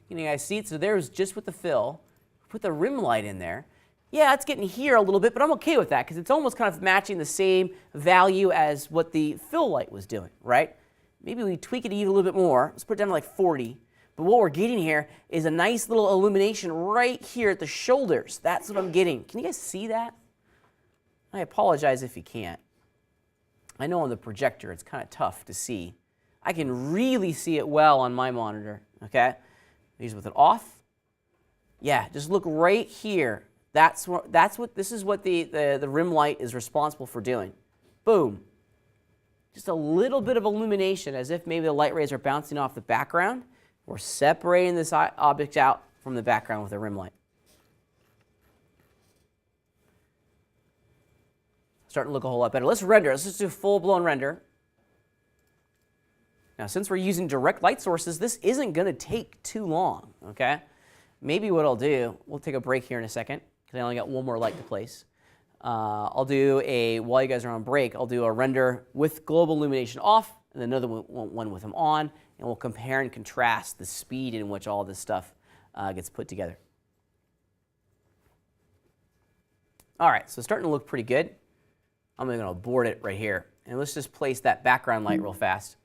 Can you guys see it? So there's just with the fill. Put the rim light in there. Yeah, it's getting here a little bit, but I'm okay with that because it's almost kind of matching the same value as what the fill light was doing, right? Maybe we tweak it even a little bit more. Let's put it down to like 40. But what we're getting here is a nice little illumination right here at the shoulders. That's what I'm getting. Can you guys see that? I apologize if you can't. I know on the projector it's kind of tough to see. I can really see it well on my monitor, okay? These with it off. Yeah, just look right here. This is what the rim light is responsible for doing. Boom. Just a little bit of illumination as if maybe the light rays are bouncing off the background. We're separating this object out from the background with a rim light. Starting to look a whole lot better. Let's render. Let's just do a full-blown render. Now, since we're using direct light sources, this isn't going to take too long, okay? Maybe what I'll do, we'll take a break here in a second, because I only got one more light to place. I'll do while you guys are on break, I'll do a render with global illumination off, and another one with them on, and we'll compare and contrast the speed in which all this stuff gets put together. All right, so it's starting to look pretty good. I'm going to abort it right here. And let's just place that background light real fast.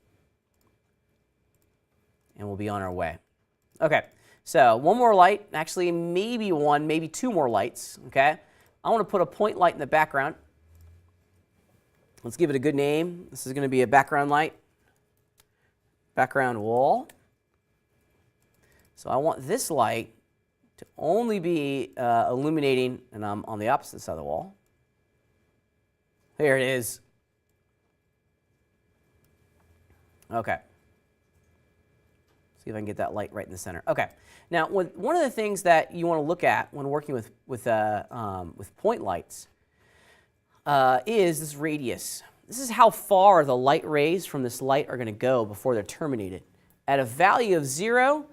And we'll be on our way. Okay, so one more light, actually maybe two more lights, okay? I want to put a point light in the background. Let's give it a good name. This is going to be a background light. Background wall. So I want this light to only be illuminating, and I'm on the opposite side of the wall. There it is. Okay. See if I can get that light right in the center. Okay. Now, one of the things that you want to look at when working with point lights is this radius. This is how far the light rays from this light are going to go before they're terminated. At a value of 0,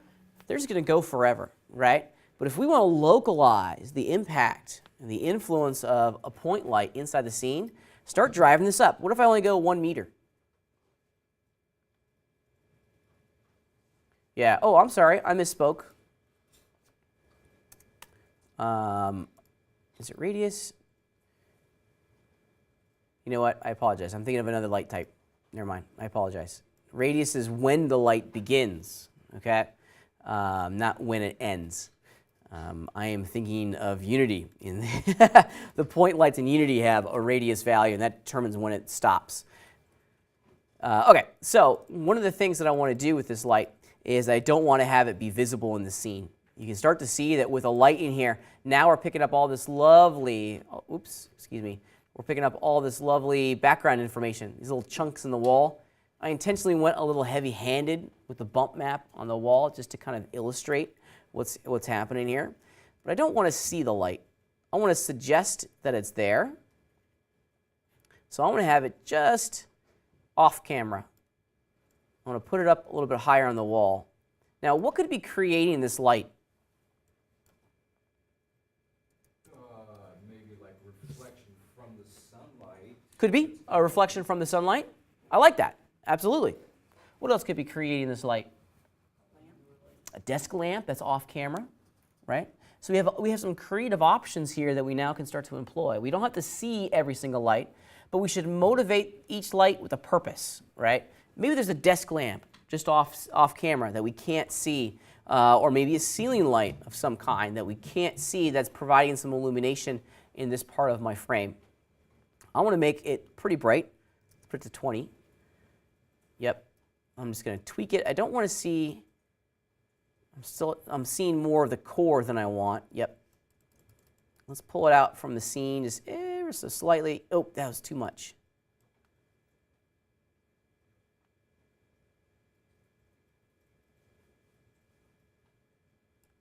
they're just going to go forever, right? But if we want to localize the impact and the influence of a point light inside the scene, start driving this up. What if I only go 1 meter? Yeah, oh, I'm sorry, I misspoke. Is it radius? You know what, I apologize. I'm thinking of another light type. Never mind, I apologize. Radius is when the light begins, okay? Not when it ends. I am thinking of Unity. In the point lights in Unity have a radius value, and that determines when it stops. Okay, so one of the things that I want to do with this light is I don't want to have it be visible in the scene. You can start to see that with a light in here, now we're picking up all this lovely, we're picking up all this lovely background information, these little chunks in the wall. I intentionally went a little heavy-handed with the bump map on the wall just to kind of illustrate what's happening here. But I don't want to see the light. I want to suggest that it's there. So I want to have it just off camera. I want to put it up a little bit higher on the wall. Now, what could be creating this light? Maybe like reflection from the sunlight. Could be a reflection from the sunlight. I like that. Absolutely. What else could be creating this light? A desk lamp that's off camera, right? So we have some creative options here that we now can start to employ. We don't have to see every single light, but we should motivate each light with a purpose, right? Maybe there's a desk lamp just off camera that we can't see, or maybe a ceiling light of some kind that we can't see that's providing some illumination in this part of my frame. I want to make it pretty bright. Let's put it to 20. Yep. I'm just going to tweak it. I don't want to see, I'm seeing more of the core than I want. Yep. Let's pull it out from the scene just ever so slightly. Oh, that was too much.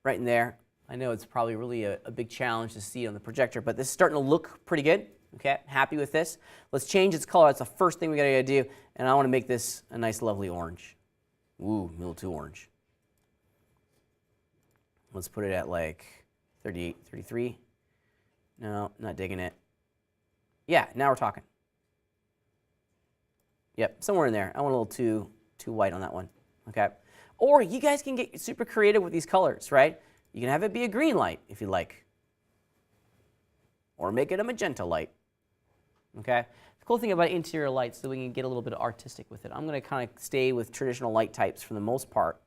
Right in there. I know it's probably really a big challenge to see on the projector, but this is starting to look pretty good. Okay, happy with this. Let's change its color. That's the first thing we gotta do, and I want to make this a nice, lovely orange. Ooh, a little too orange. Let's put it at like 38, 33. No, not digging it. Yeah, now we're talking. Yep, somewhere in there. I want a little too white on that one. Okay. Or you guys can get super creative with these colors, right? You can have it be a green light if you like. Or make it a magenta light. Okay? The cool thing about interior lights is that we can get a little bit artistic with it. I'm going to kind of stay with traditional light types for the most part.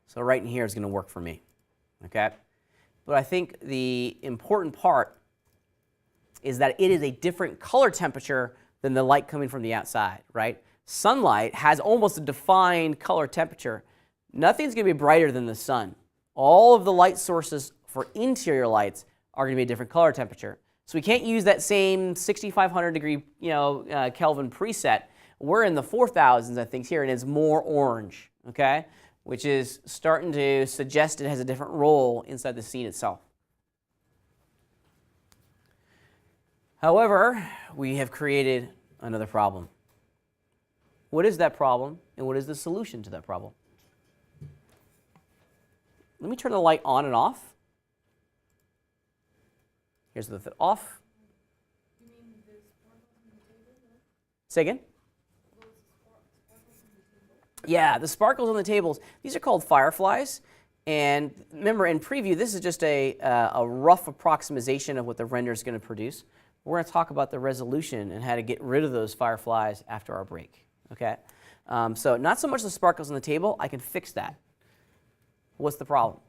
So right in here is going to work for me. Okay? But I think the important part is that it is a different color temperature than the light coming from the outside, right? Sunlight has almost a defined color temperature. Nothing's going to be brighter than the sun. All of the light sources for interior lights are going to be a different color temperature. So we can't use that same 6,500 degree Kelvin preset. We're in the 4,000s, I think, here, and it's more orange, okay? Which is starting to suggest it has a different role inside the scene itself. However, we have created another problem. What is that problem, and what is the solution to that problem? Let me turn the light on and off. Here's the off. You mean the sparkles on the table? No? Say again? Those sparkles on the table? Yeah, the sparkles on the tables, these are called fireflies. And remember, in preview, this is just a rough approximation of what the render is going to produce. We're going to talk about the resolution and how to get rid of those fireflies after our break. Okay? So not so much the sparkles on the table, I can fix that. What's the problem?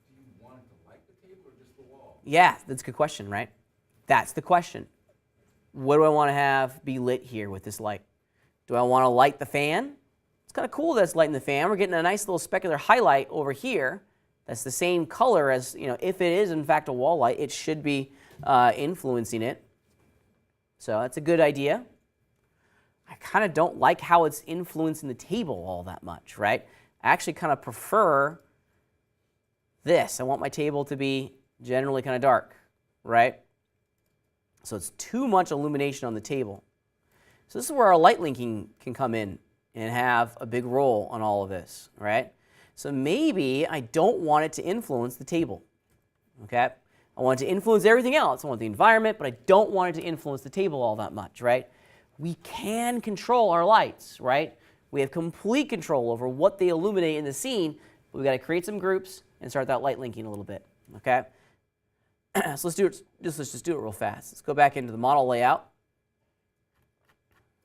Do you want it to light the table or just the wall? Yeah, that's a good question, right? That's the question. What do I want to have be lit here with this light? Do I want to light the fan? It's kind of cool that it's lighting the fan. We're getting a nice little specular highlight over here. That's the same color as, if it is in fact a wall light, it should be influencing it. So that's a good idea. I kind of don't like how it's influencing the table all that much, right? I actually kind of prefer this. I want my table to be generally kind of dark, right? So it's too much illumination on the table. So this is where our light linking can come in and have a big role on all of this, right? So maybe I don't want it to influence the table, okay? I want it to influence everything else. I want the environment, but I don't want it to influence the table all that much, right? We can control our lights, right? We have complete control over what they illuminate in the scene, but we've got to create some groups and start that light linking a little bit, okay? So let's just do it real fast. Let's go back into the model layout.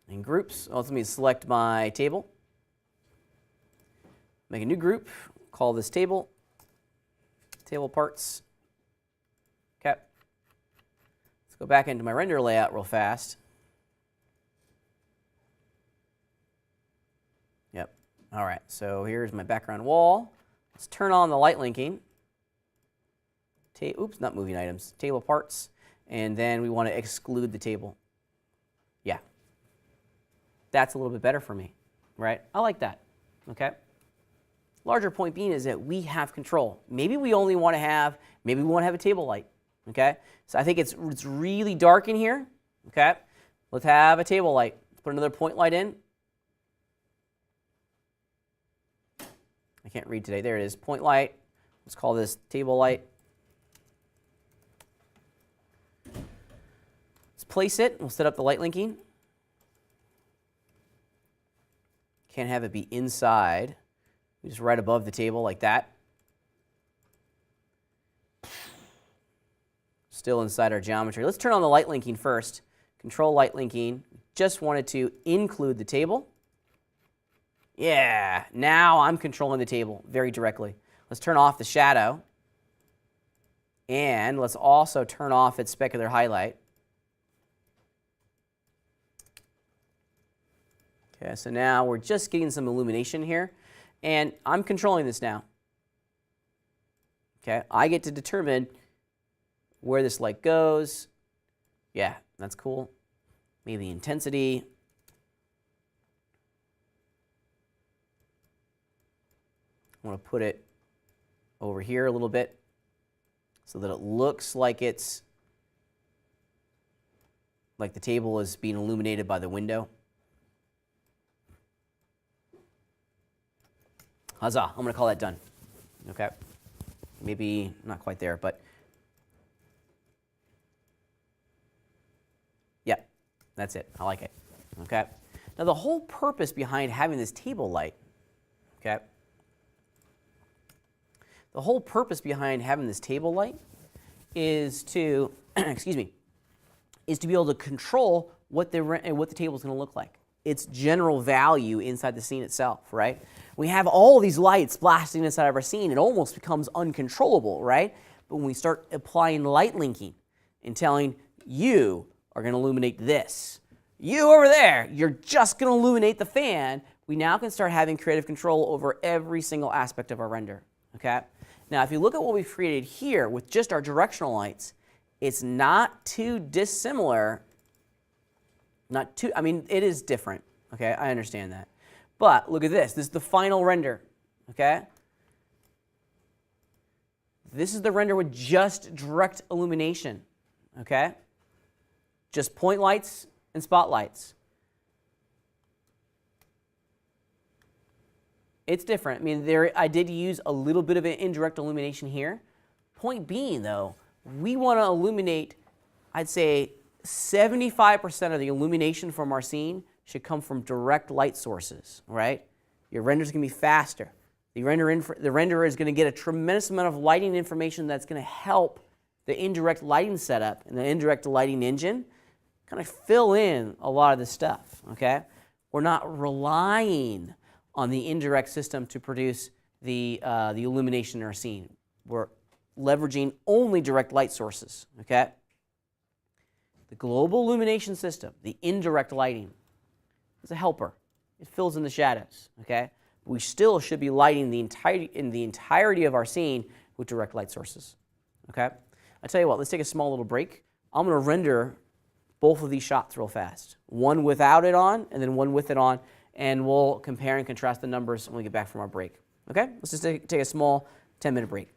In groups, let me select my table. Make a new group, call this table parts. Okay. Let's go back into my render layout real fast. Yep. All right, so here's my background wall. Let's turn on the light linking. Oops, not moving items. Table parts, and then we want to exclude the table. Yeah. That's a little bit better for me, right? I like that, okay? Larger point being is that we have control. Maybe we only want to have, maybe we want to have a table light, okay? So I think it's really dark in here, okay? Let's have a table light. Let's put another point light in. I can't read today. There it is, point light. Let's call this table light. Let's place it. We'll set up the light linking. Can't have it be inside Just right above the table like that. Still inside our geometry. Let's turn on the light linking first. Control light linking. Just wanted to include the table. Yeah, now I'm controlling the table very directly. Let's turn off the shadow. And let's also turn off its specular highlight. Okay, so now we're just getting some illumination here. And I'm controlling this now. Okay, I get to determine where this light goes. Yeah, that's cool. Maybe the intensity. I want to put it over here a little bit so that it looks like it's like the table is being illuminated by the window. Huzzah, I'm going to call that done. Okay, maybe not quite there, but yeah, that's it. I like it. Okay, now the whole purpose behind having this table light, okay, the whole purpose behind having this table light is to, excuse me, is to be able to control what the table is going to look like. Its general value inside the scene itself, right? We have all these lights blasting inside of our scene, it almost becomes uncontrollable, right? But when we start applying light linking and telling you are going to illuminate this, you over there, you're just going to illuminate the fan, we now can start having creative control over every single aspect of our render, okay? Now, if you look at what we've created here with just our directional lights, it's not too dissimilar. I mean, it is different, okay? I understand that. But look at this. This is the final render, okay? This is the render with just direct illumination, okay? Just point lights and spotlights. It's different. I mean, I did use a little bit of an indirect illumination here. Point being, though, we want to illuminate, I'd say, 75% of the illumination from our scene should come from direct light sources, right? Your render is going to be faster. The renderer is going to get a tremendous amount of lighting information that's going to help the indirect lighting setup and the indirect lighting engine kind of fill in a lot of this stuff, okay? We're not relying on the indirect system to produce the illumination in our scene. We're leveraging only direct light sources, okay? The global illumination system, the indirect lighting, is a helper. It fills in the shadows, okay? We still should be lighting the entirety of our scene with direct light sources, okay? I tell you what, let's take a small little break. I'm going to render both of these shots real fast. One without it on, and then one with it on, and we'll compare and contrast the numbers when we get back from our break, okay? Let's just take a small 10-minute break.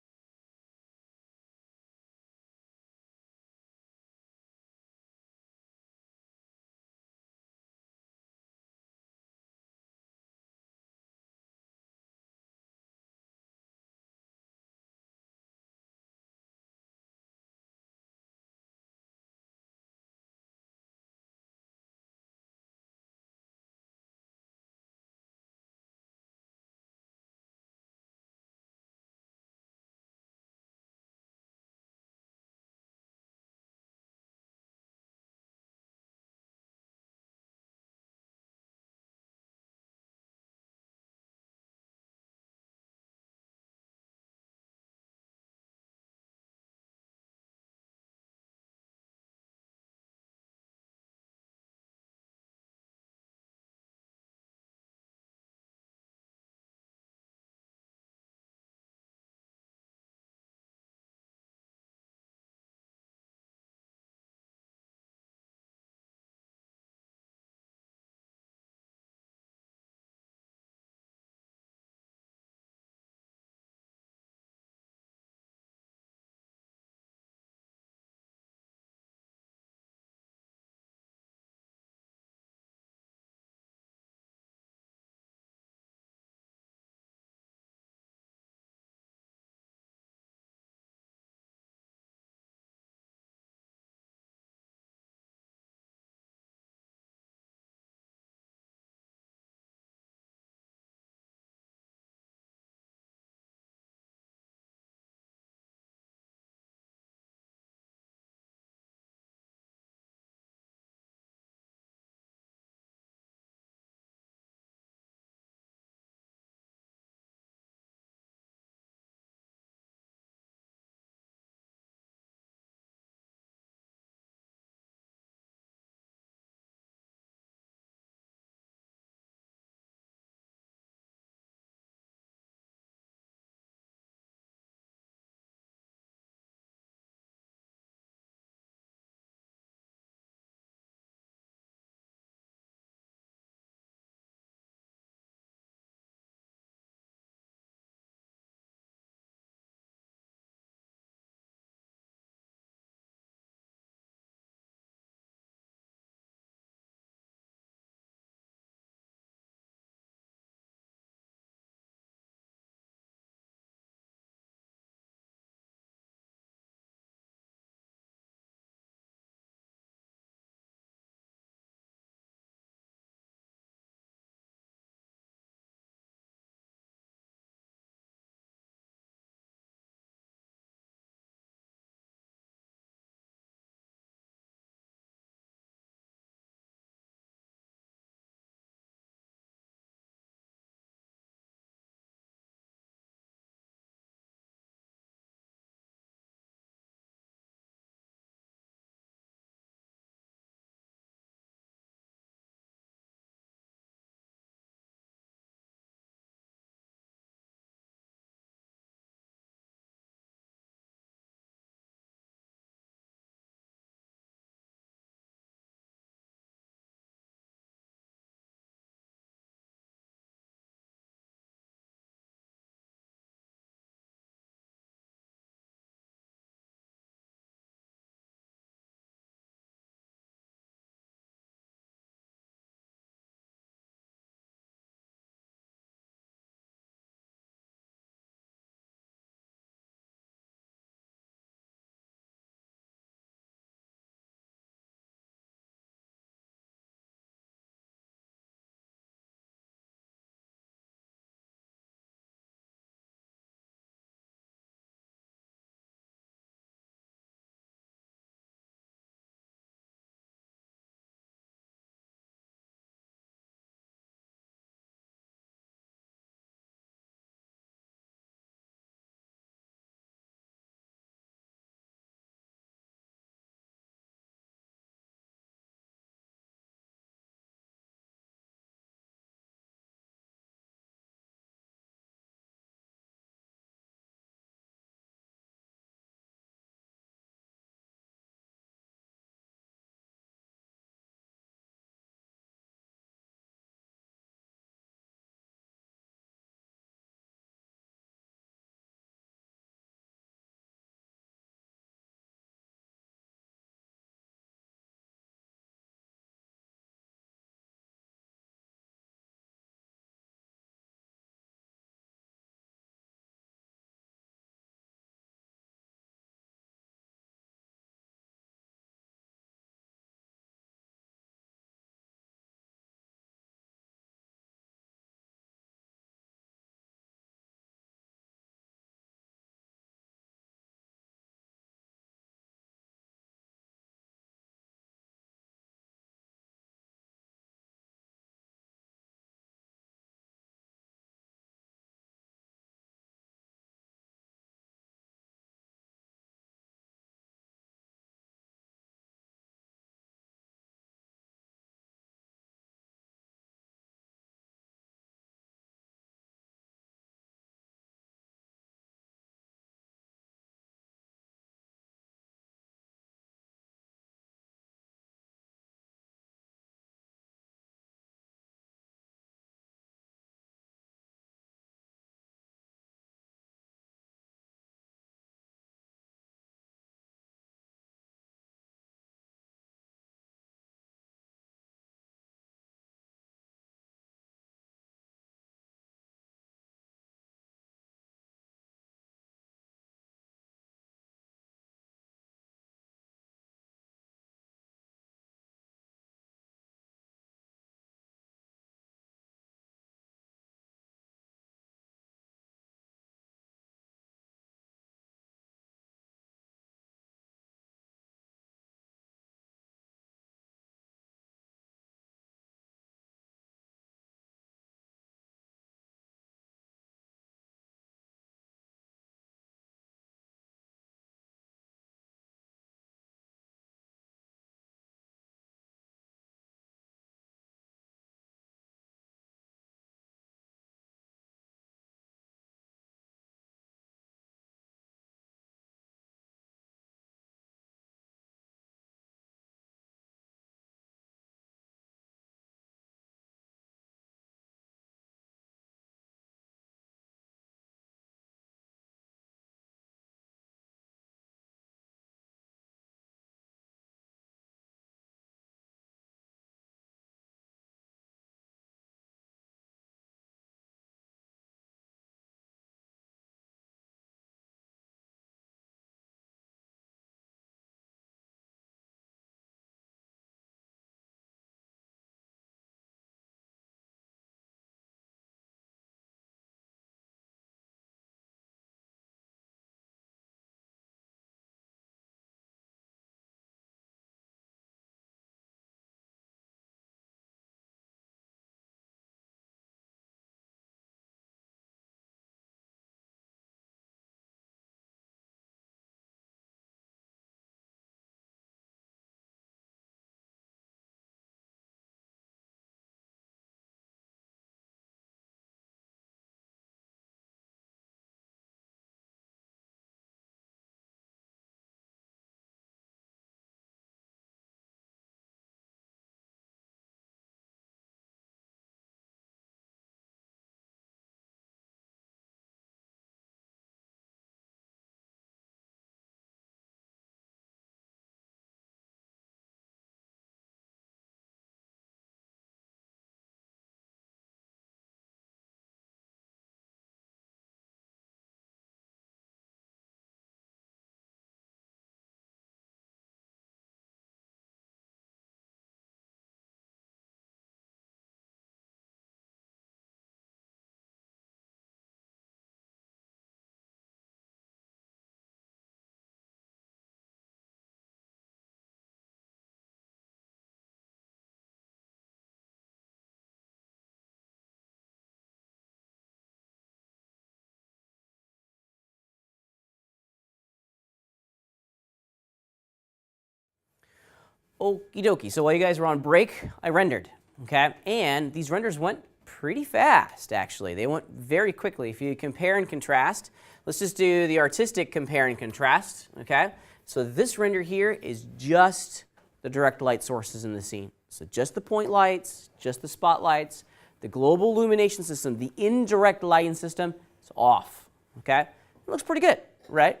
Okie dokie. So while you guys were on break, I rendered, okay? And these renders went pretty fast, actually. They went very quickly. If you compare and contrast, let's just do the artistic compare and contrast, okay? So this render here is just the direct light sources in the scene. So just the point lights, just the spotlights, the global illumination system, the indirect lighting system is off, okay? It looks pretty good, right?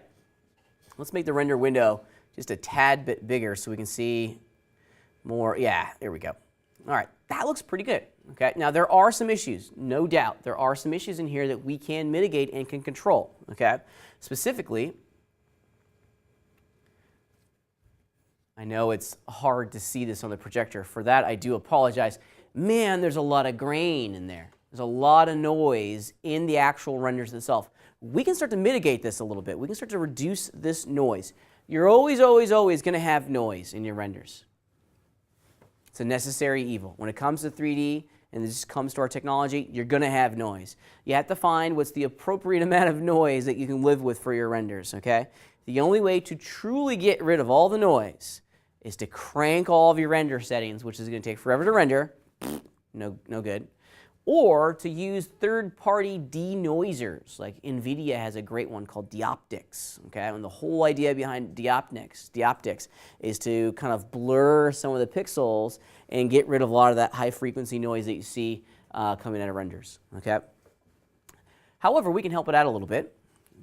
Let's make the render window just a tad bit bigger so we can see more. Yeah, there we go. All right, that looks pretty good, okay? Now, there are some issues, no doubt. There are some issues in here that we can mitigate and can control, okay? Specifically, I know it's hard to see this on the projector. For that, I do apologize. Man, there's a lot of grain in there. There's a lot of noise in the actual renders itself. We can start to mitigate this a little bit. We can start to reduce this noise. You're always, always, always going to have noise in your renders. It's a necessary evil. When it comes to 3D and this comes to our technology, you're going to have noise. You have to find what's the appropriate amount of noise that you can live with for your renders, okay? The only way to truly get rid of all the noise is to crank all of your render settings, which is going to take forever to render. No good. Or to use third-party denoisers, like NVIDIA has a great one called Dioptics, okay? And the whole idea behind Dioptics is to kind of blur some of the pixels and get rid of a lot of that high-frequency noise that you see coming out of renders, okay? However, we can help it out a little bit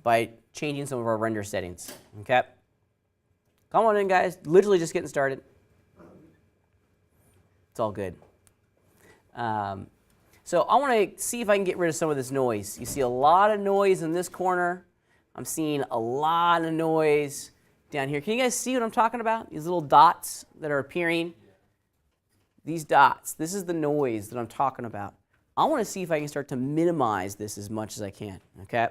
by changing some of our render settings, okay? Come on in, guys. Literally just getting started. It's all good. So I want to see if I can get rid of some of this noise. You see a lot of noise in this corner. I'm seeing a lot of noise down here. Can you guys see what I'm talking about? These little dots that are appearing. These dots, this is the noise that I'm talking about. I want to see if I can start to minimize this as much as I can, okay?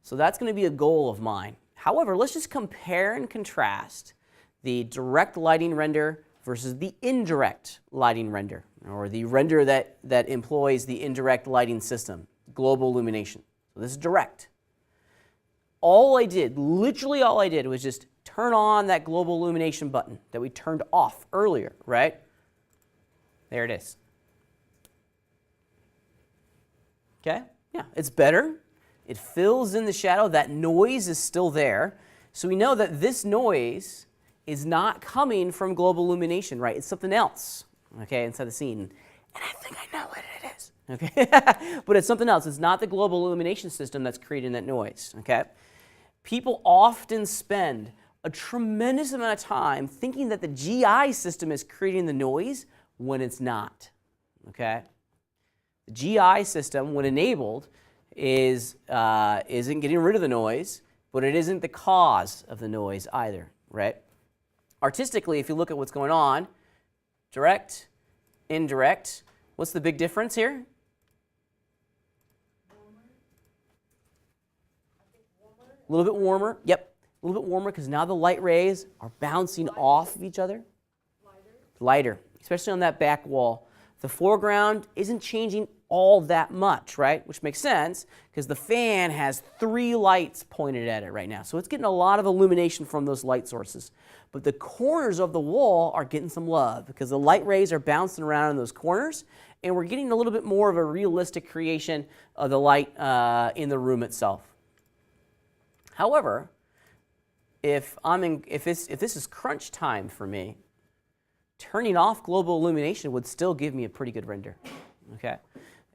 So that's going to be a goal of mine. However, let's just compare and contrast the direct lighting render versus the indirect lighting render, or the render that employs the indirect lighting system, global illumination. So this is direct. All I did, literally all I did, was just turn on that global illumination button that we turned off earlier, right? There it is. Okay? Yeah, it's better. It fills in the shadow. That noise is still there. So we know that this noise is not coming from global illumination, right? It's something else, okay, inside the scene. And I think I know what it is, okay? But it's something else. It's not the global illumination system that's creating that noise, okay? People often spend a tremendous amount of time thinking that the GI system is creating the noise when it's not, okay? The GI system, when enabled, isn't getting rid of the noise, but it isn't the cause of the noise either, right? Artistically, if you look at what's going on, direct, indirect, what's the big difference here? A little bit warmer. Yep, a little bit warmer because now the light rays are bouncing off of each other. Lighter, especially on that back wall. The foreground isn't changing all that much, right? Which makes sense because the fan has 3 lights pointed at it right now. So it's getting a lot of illumination from those light sources. But the corners of the wall are getting some love because the light rays are bouncing around in those corners, and we're getting a little bit more of a realistic creation of the light in the room itself. However, if this is crunch time for me, turning off global illumination would still give me a pretty good render. Okay,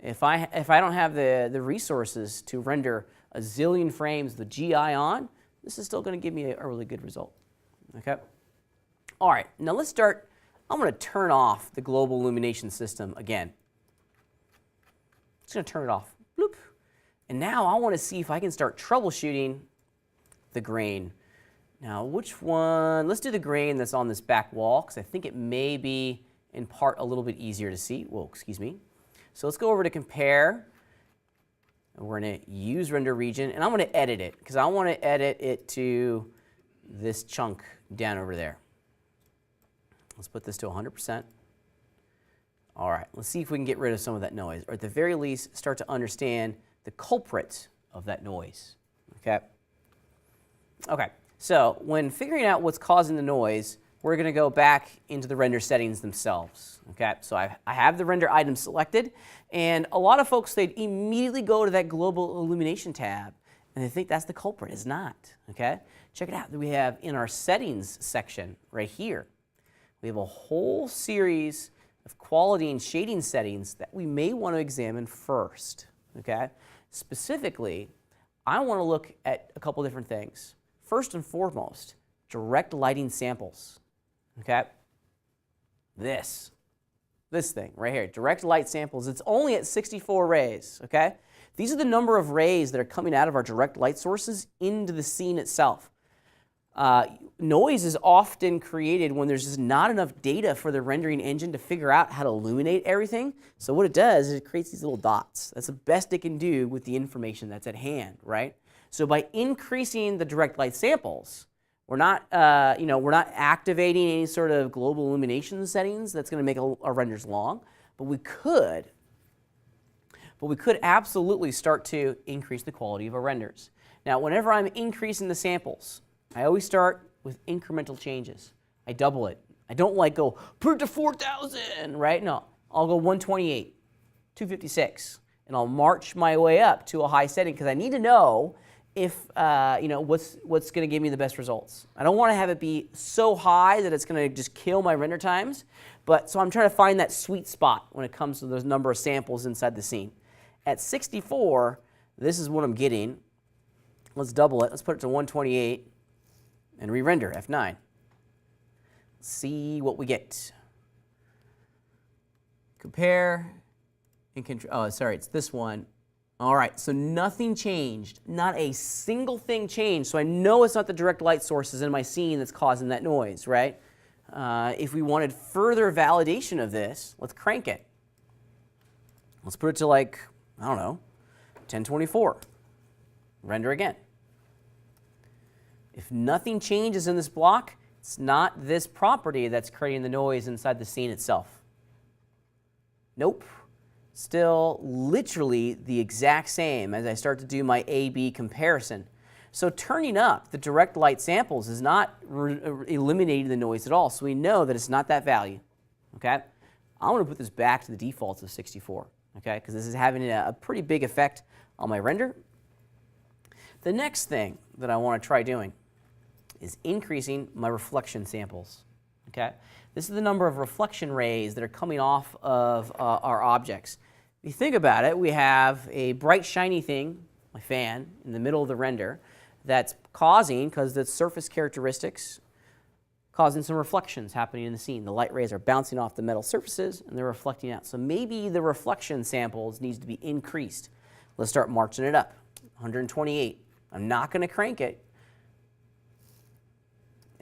if I don't have the resources to render a zillion frames with GI on, this is still going to give me a really good result. Okay. All right. Now let's start. I'm going to turn off the global illumination system again. Just going to turn it off. Bloop. And now I want to see if I can start troubleshooting the grain. Now, which one? Let's do the grain that's on this back wall because I think it may be in part a little bit easier to see. Whoa, excuse me. So let's go over to compare. We're going to use render region, and I'm going to edit it because I want to edit it to this chunk down over there. Let's put this to 100%. All right, let's see if we can get rid of some of that noise, or at the very least, start to understand the culprit of that noise. Okay. Okay. So when figuring out what's causing the noise, we're going to go back into the render settings themselves. Okay, so I have the render item selected, and a lot of folks, they'd immediately go to that global illumination tab, and they think that's the culprit. It's not. Okay, check it out. We have in our settings section right here, we have a whole series of quality and shading settings that we may want to examine first. Okay, specifically, I want to look at a couple different things. First and foremost, direct lighting samples. Okay, this thing right here, direct light samples. It's only at 64 rays. Okay, these are the number of rays that are coming out of our direct light sources into the scene itself. Noise is often created when there's just not enough data for the rendering engine to figure out how to illuminate everything. So what it does is it creates these little dots. That's the best it can do with the information that's at hand, right? So by increasing the direct light samples, we're not activating any sort of global illumination settings that's going to make our renders long, but we could absolutely start to increase the quality of our renders. Now, whenever I'm increasing the samples, I always start with incremental changes. I double it. I don't like go, put it to 4,000, right? No, I'll go 128, 256, and I'll march my way up to a high setting because I need to know if, what's going to give me the best results. I don't want to have it be so high that it's going to just kill my render times, so I'm trying to find that sweet spot when it comes to those number of samples inside the scene. At 64, this is what I'm getting. Let's double it. Let's put it to 128. And re-render, F9. See what we get. Compare and control. Oh, sorry, it's this one. All right, so nothing changed. Not a single thing changed. So I know it's not the direct light sources in my scene that's causing that noise, right? If we wanted further validation of this, let's crank it. Let's put it to like, I don't know, 1024. Render again. If nothing changes in this block, it's not this property that's creating the noise inside the scene itself. Nope. Still literally the exact same as I start to do my A-B comparison. So turning up the direct light samples is not eliminating the noise at all, so we know that it's not that value. Okay? I want to put this back to the defaults of 64, okay? Because this is having a pretty big effect on my render. The next thing that I want to try doing is increasing my reflection samples. Okay, this is the number of reflection rays that are coming off of our objects. If you think about it, we have a bright shiny thing, my fan, in the middle of the render that's causing, because the surface characteristics, causing some reflections happening in the scene. The light rays are bouncing off the metal surfaces and they're reflecting out. So maybe the reflection samples needs to be increased. Let's start marching it up. 128. I'm not going to crank it.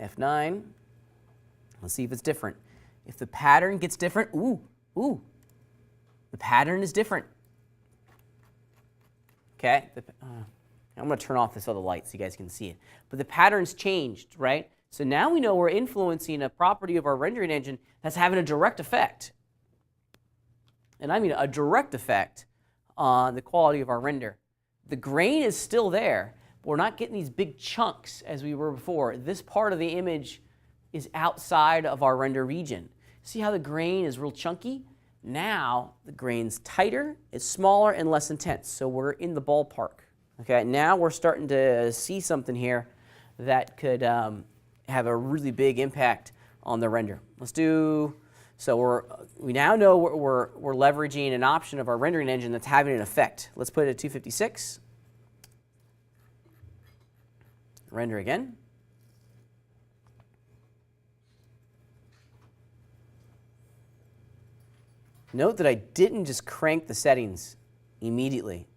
F9. Let's see if it's different. If the pattern gets different, the pattern is different. Okay, I'm going to turn off this other light so you guys can see it. But the pattern's changed, right? So now we know we're influencing a property of our rendering engine that's having a direct effect. And I mean a direct effect on the quality of our render. The grain is still there, but we're not getting these big chunks as we were before. This part of the image is outside of our render region. See how the grain is real chunky? Now the grain's tighter, it's smaller, and less intense. So we're in the ballpark. Okay, now we're starting to see something here that could have a really big impact on the render. Let's do, so we now know we're leveraging an option of our rendering engine that's having an effect. Let's put it at 256. Render again. Note that I didn't just crank the settings immediately.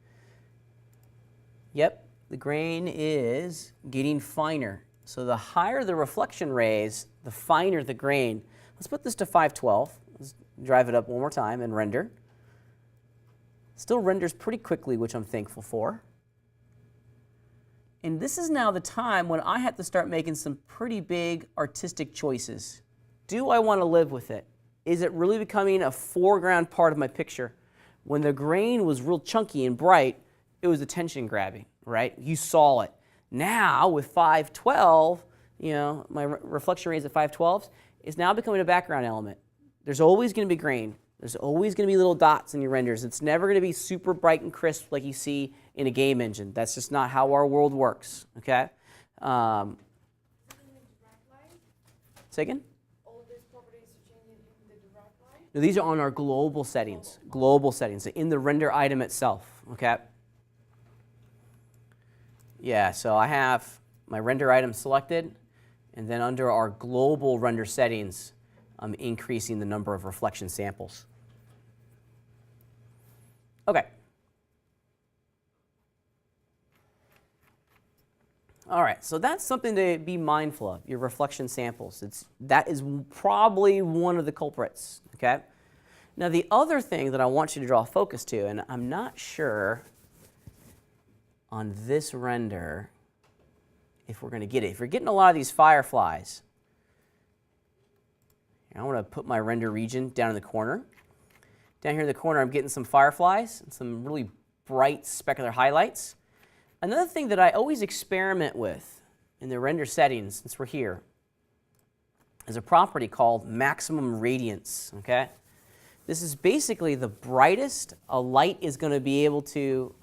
Yep, the grain is getting finer. So the higher the reflection rays, the finer the grain. Let's put this to 512. Let's drive it up one more time and render. Still renders pretty quickly, which I'm thankful for. And this is now the time when I have to start making some pretty big artistic choices. Do I want to live with it? Is it really becoming a foreground part of my picture? When the grain was real chunky and bright, it was attention grabbing, right? You saw it. Now with 512, you know, my reflection rays at 512s, is now becoming a background element. There's always going to be grain. There's always going to be little dots in your renders. It's never going to be super bright and crisp like you see in a game engine. That's just not how our world works, okay? Say again? All these properties are changing in the direct light? No, these are on our global settings. Global settings, in the render item itself, okay? Yeah, so I have my render item selected, and then under our global render settings, I'm increasing the number of reflection samples. Okay. All right, so that's something to be mindful of, your reflection samples. That is probably one of the culprits, okay? Now the other thing that I want you to draw focus to, and I'm not sure on this render if we're going to get it. If you're getting a lot of these fireflies, I want to put my render region down in the corner. Down here in the corner, I'm getting some fireflies and some really bright specular highlights. Another thing that I always experiment with in the render settings, since we're here, is a property called maximum radiance, okay? This is basically the brightest a light is going to be able to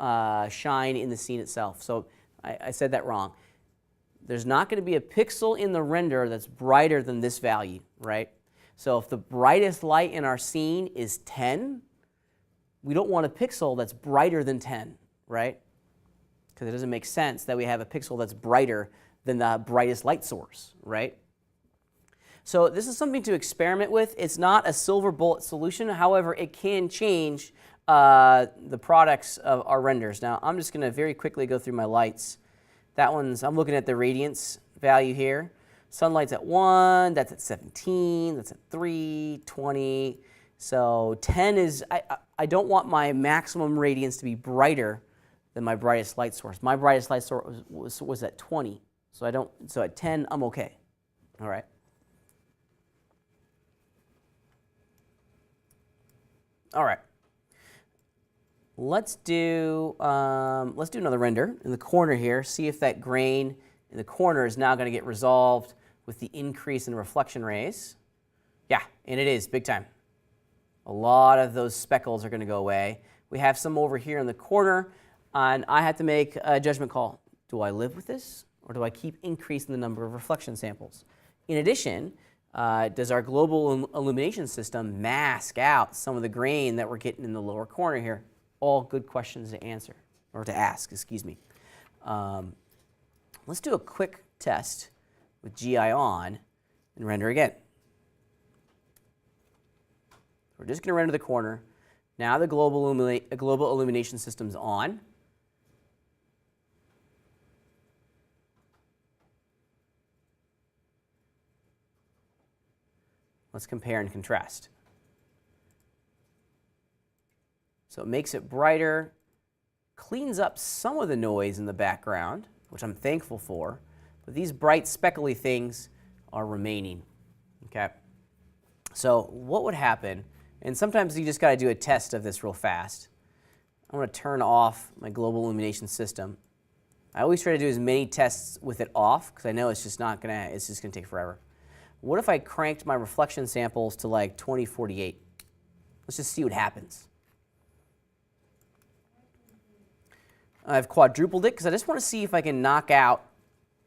shine in the scene itself. So I said that wrong. There's not going to be a pixel in the render that's brighter than this value, right? So if the brightest light in our scene is 10, we don't want a pixel that's brighter than 10, right? Because it doesn't make sense that we have a pixel that's brighter than the brightest light source, right? So this is something to experiment with. It's not a silver bullet solution. However, it can change the products of our renders. Now, I'm just going to very quickly go through my lights. That one's, I'm looking at the radiance value here. Sunlight's at 1, that's at 17, that's at 3, 20. So 10 is, I don't want my maximum radiance to be brighter than my brightest light source. My brightest light source was at 20. So at 10, I'm okay. All right. All right. Let's do another render in the corner here. See if that grain in the corner is now going to get resolved with the increase in reflection rays. Yeah, and it is big time. A lot of those speckles are going to go away. We have some over here in the corner, and I have to make a judgment call. Do I live with this, or do I keep increasing the number of reflection samples? In addition, does our global illumination system mask out some of the grain that we're getting in the lower corner here? All good questions to answer, or to ask, excuse me. Let's do a quick test with GI on and render again. We're just going to render the corner. Now the global illumination system's on. Let's compare and contrast. So it makes it brighter, cleans up some of the noise in the background, which I'm thankful for, but these bright speckly things are remaining, okay? So what would happen, and sometimes you just got to do a test of this real fast. I'm going to turn off my global illumination system. I always try to do as many tests with it off because I know it's just going to take forever. What if I cranked my reflection samples to like 2048? Let's just see what happens. I've quadrupled it because I just want to see if I can knock out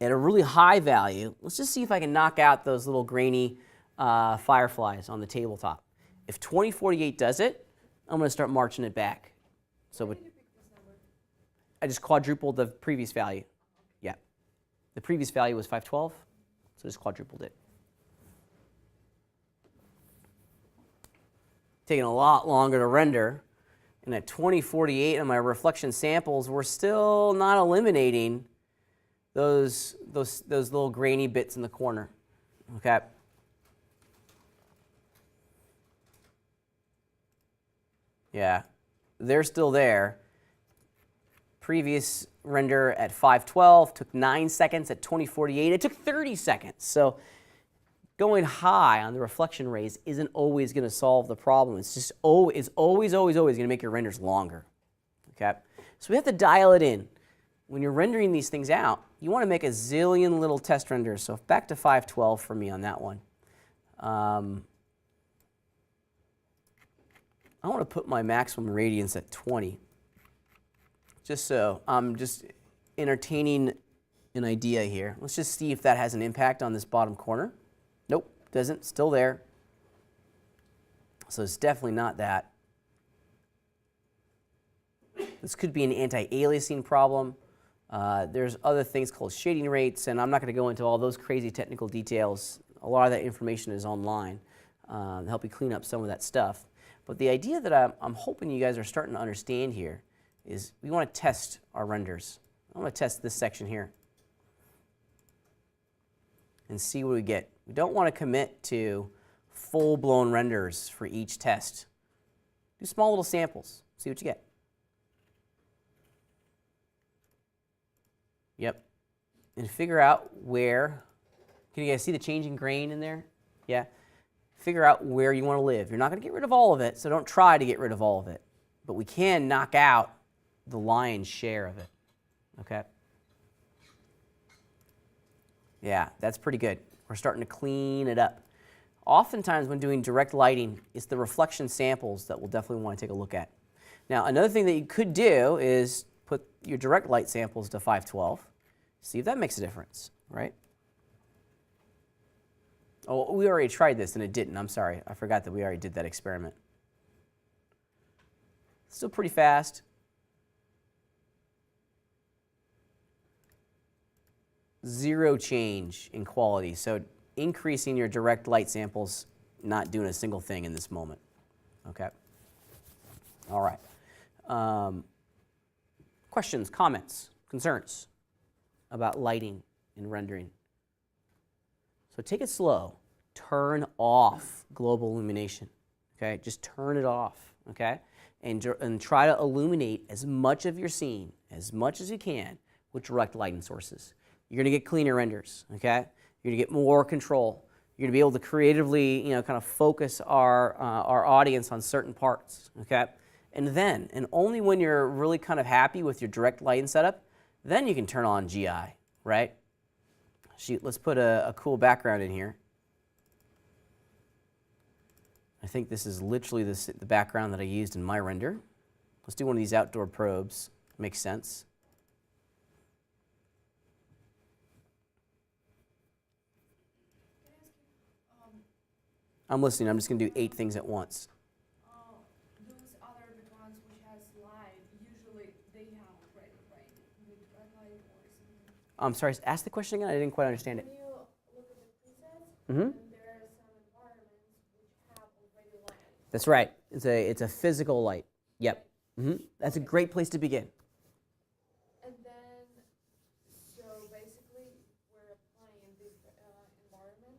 at a really high value. Let's just see if I can knock out those little grainy fireflies on the tabletop. If 2048 does it, I'm going to start marching it back. So I just quadrupled the previous value. Yeah. The previous value was 512, so I just quadrupled it. Taking a lot longer to render. And at 2048 on my reflection samples, we're still not eliminating those little grainy bits in the corner, okay? Yeah, they're still there. Previous render at 512 took 9 seconds. At 2048, it took 30 seconds. So going high on the reflection rays isn't always going to solve the problem. It's just always going to make your renders longer, okay? So we have to dial it in. When you're rendering these things out, you want to make a zillion little test renders. So back to 512 for me on that one. I want to put my maximum radiance at 20. Just so I'm just entertaining an idea here. Let's just see if that has an impact on this bottom corner. Nope, doesn't. Still there. So it's definitely not that. This could be an anti-aliasing problem. There's other things called shading rates, and I'm not going to go into all those crazy technical details. A lot of that information is online to help you clean up some of that stuff. But the idea that I'm hoping you guys are starting to understand here is we want to test our renders. I want to test this section here and see what we get. We don't want to commit to full-blown renders for each test. Do small little samples, see what you get. Yep, and figure out where, can you guys see the changing grain in there? Yeah, figure out where you want to live. You're not going to get rid of all of it, so don't try to get rid of all of it. But we can knock out the lion's share of it, okay? Yeah, that's pretty good. We're starting to clean it up. Oftentimes when doing direct lighting, it's the reflection samples that we'll definitely want to take a look at. Now, another thing that you could do is put your direct light samples to 512, see if that makes a difference, right? Oh, we already tried this and it didn't. I'm sorry. I forgot that we already did that experiment. Still pretty fast. Zero change in quality. So increasing your direct light samples, not doing a single thing in this moment. Okay. All right. Questions, comments, concerns about lighting and rendering? So take it slow. Turn off global illumination. Okay, just turn it off. Okay, and try to illuminate as much of your scene as much as you can with direct lighting sources. You're going to get cleaner renders. Okay, you're going to get more control. You're going to be able to creatively, kind of focus our audience on certain parts. Okay, and then, and only when you're really kind of happy with your direct lighting setup, then you can turn on GI. Right? Shoot, let's put a cool background in here. I think this is literally the background that I used in my render. Let's do one of these outdoor probes. Makes sense. Can I ask you, I'm listening. I'm just going to do 8 things at once. those other backgrounds which has light, usually they have red, right? With red light or something. I'm sorry, ask the question again. I didn't quite understand it. When you look at the presets, Mm-hmm. and there are some environments which have already light. That's right. It's a physical light. Yep. Mm-hmm. That's a great place to begin. And then, so basically, we're applying this environment,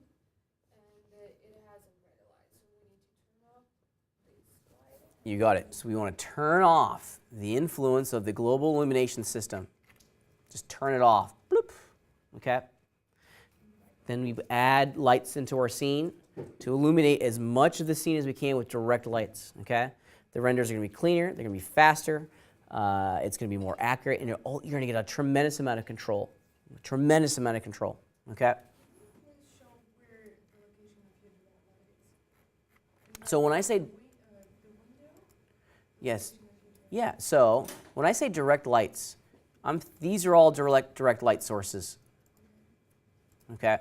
and it has a red light. So we need to turn off this light. You got it. So we want to turn off the influence of the global illumination system. Just turn it off. Bloop. Okay. Then we add lights into our scene to illuminate as much of the scene as we can with direct lights. Okay. The renders are going to be cleaner. They're going to be faster. It's going to be more accurate, and you're going to get a tremendous amount of control. A tremendous amount of control. Okay. Please show where the location of your direct light is. So when I say The window? yes, yeah. So when I say direct lights, these are all direct light sources. Okay.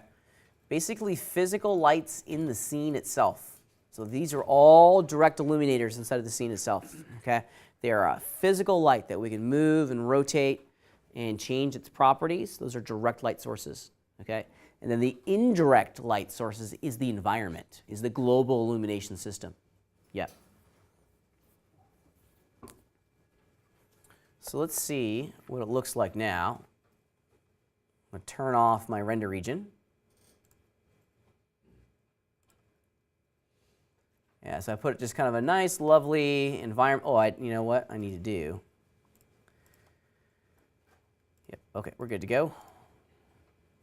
Basically physical lights in the scene itself. So these are all direct illuminators inside of the scene itself. Okay. They are a physical light that we can move and rotate and change its properties. Those are direct light sources. Okay. And then the indirect light sources is the environment, is the global illumination system. Yep. So let's see what it looks like now. I'm going to turn off my render region. Yeah, so I put just kind of a nice, lovely environment. Oh, you know what I need to do? Yep, okay, we're good to go.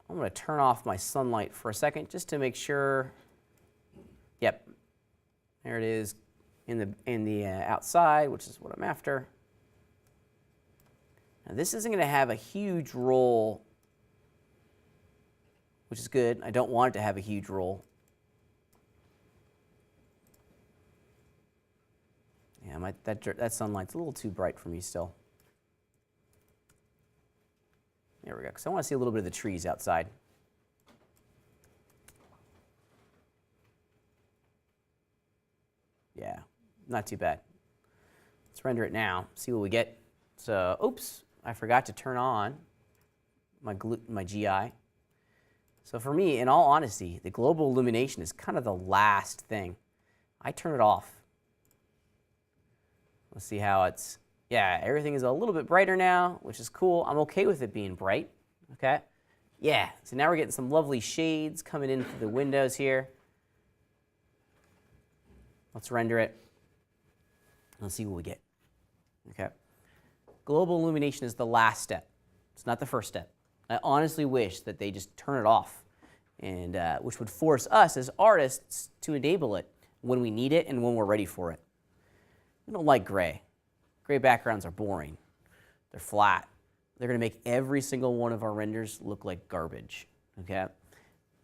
I'm going to turn off my sunlight for a second just to make sure. Yep, there it is in the outside, which is what I'm after. Now, this isn't going to have a huge role which is good. I don't want it to have a huge roll. Yeah, that sunlight's a little too bright for me still. There we go, because I want to see a little bit of the trees outside. Yeah, not too bad. Let's render it now, see what we get. So, oops, I forgot to turn on my GI. So for me, in all honesty, the global illumination is kind of the last thing. I turn it off. Let's see how it's, yeah, everything is a little bit brighter now, which is cool. I'm okay with it being bright, okay? Yeah, so now we're getting some lovely shades coming in through the windows here. Let's render it. Let's see what we get, okay? Global illumination is the last step. It's not the first step. I honestly wish that they just turn it off, and which would force us as artists to enable it when we need it and when we're ready for it. We don't like gray. Gray backgrounds are boring. They're flat. They're going to make every single one of our renders look like garbage. Okay?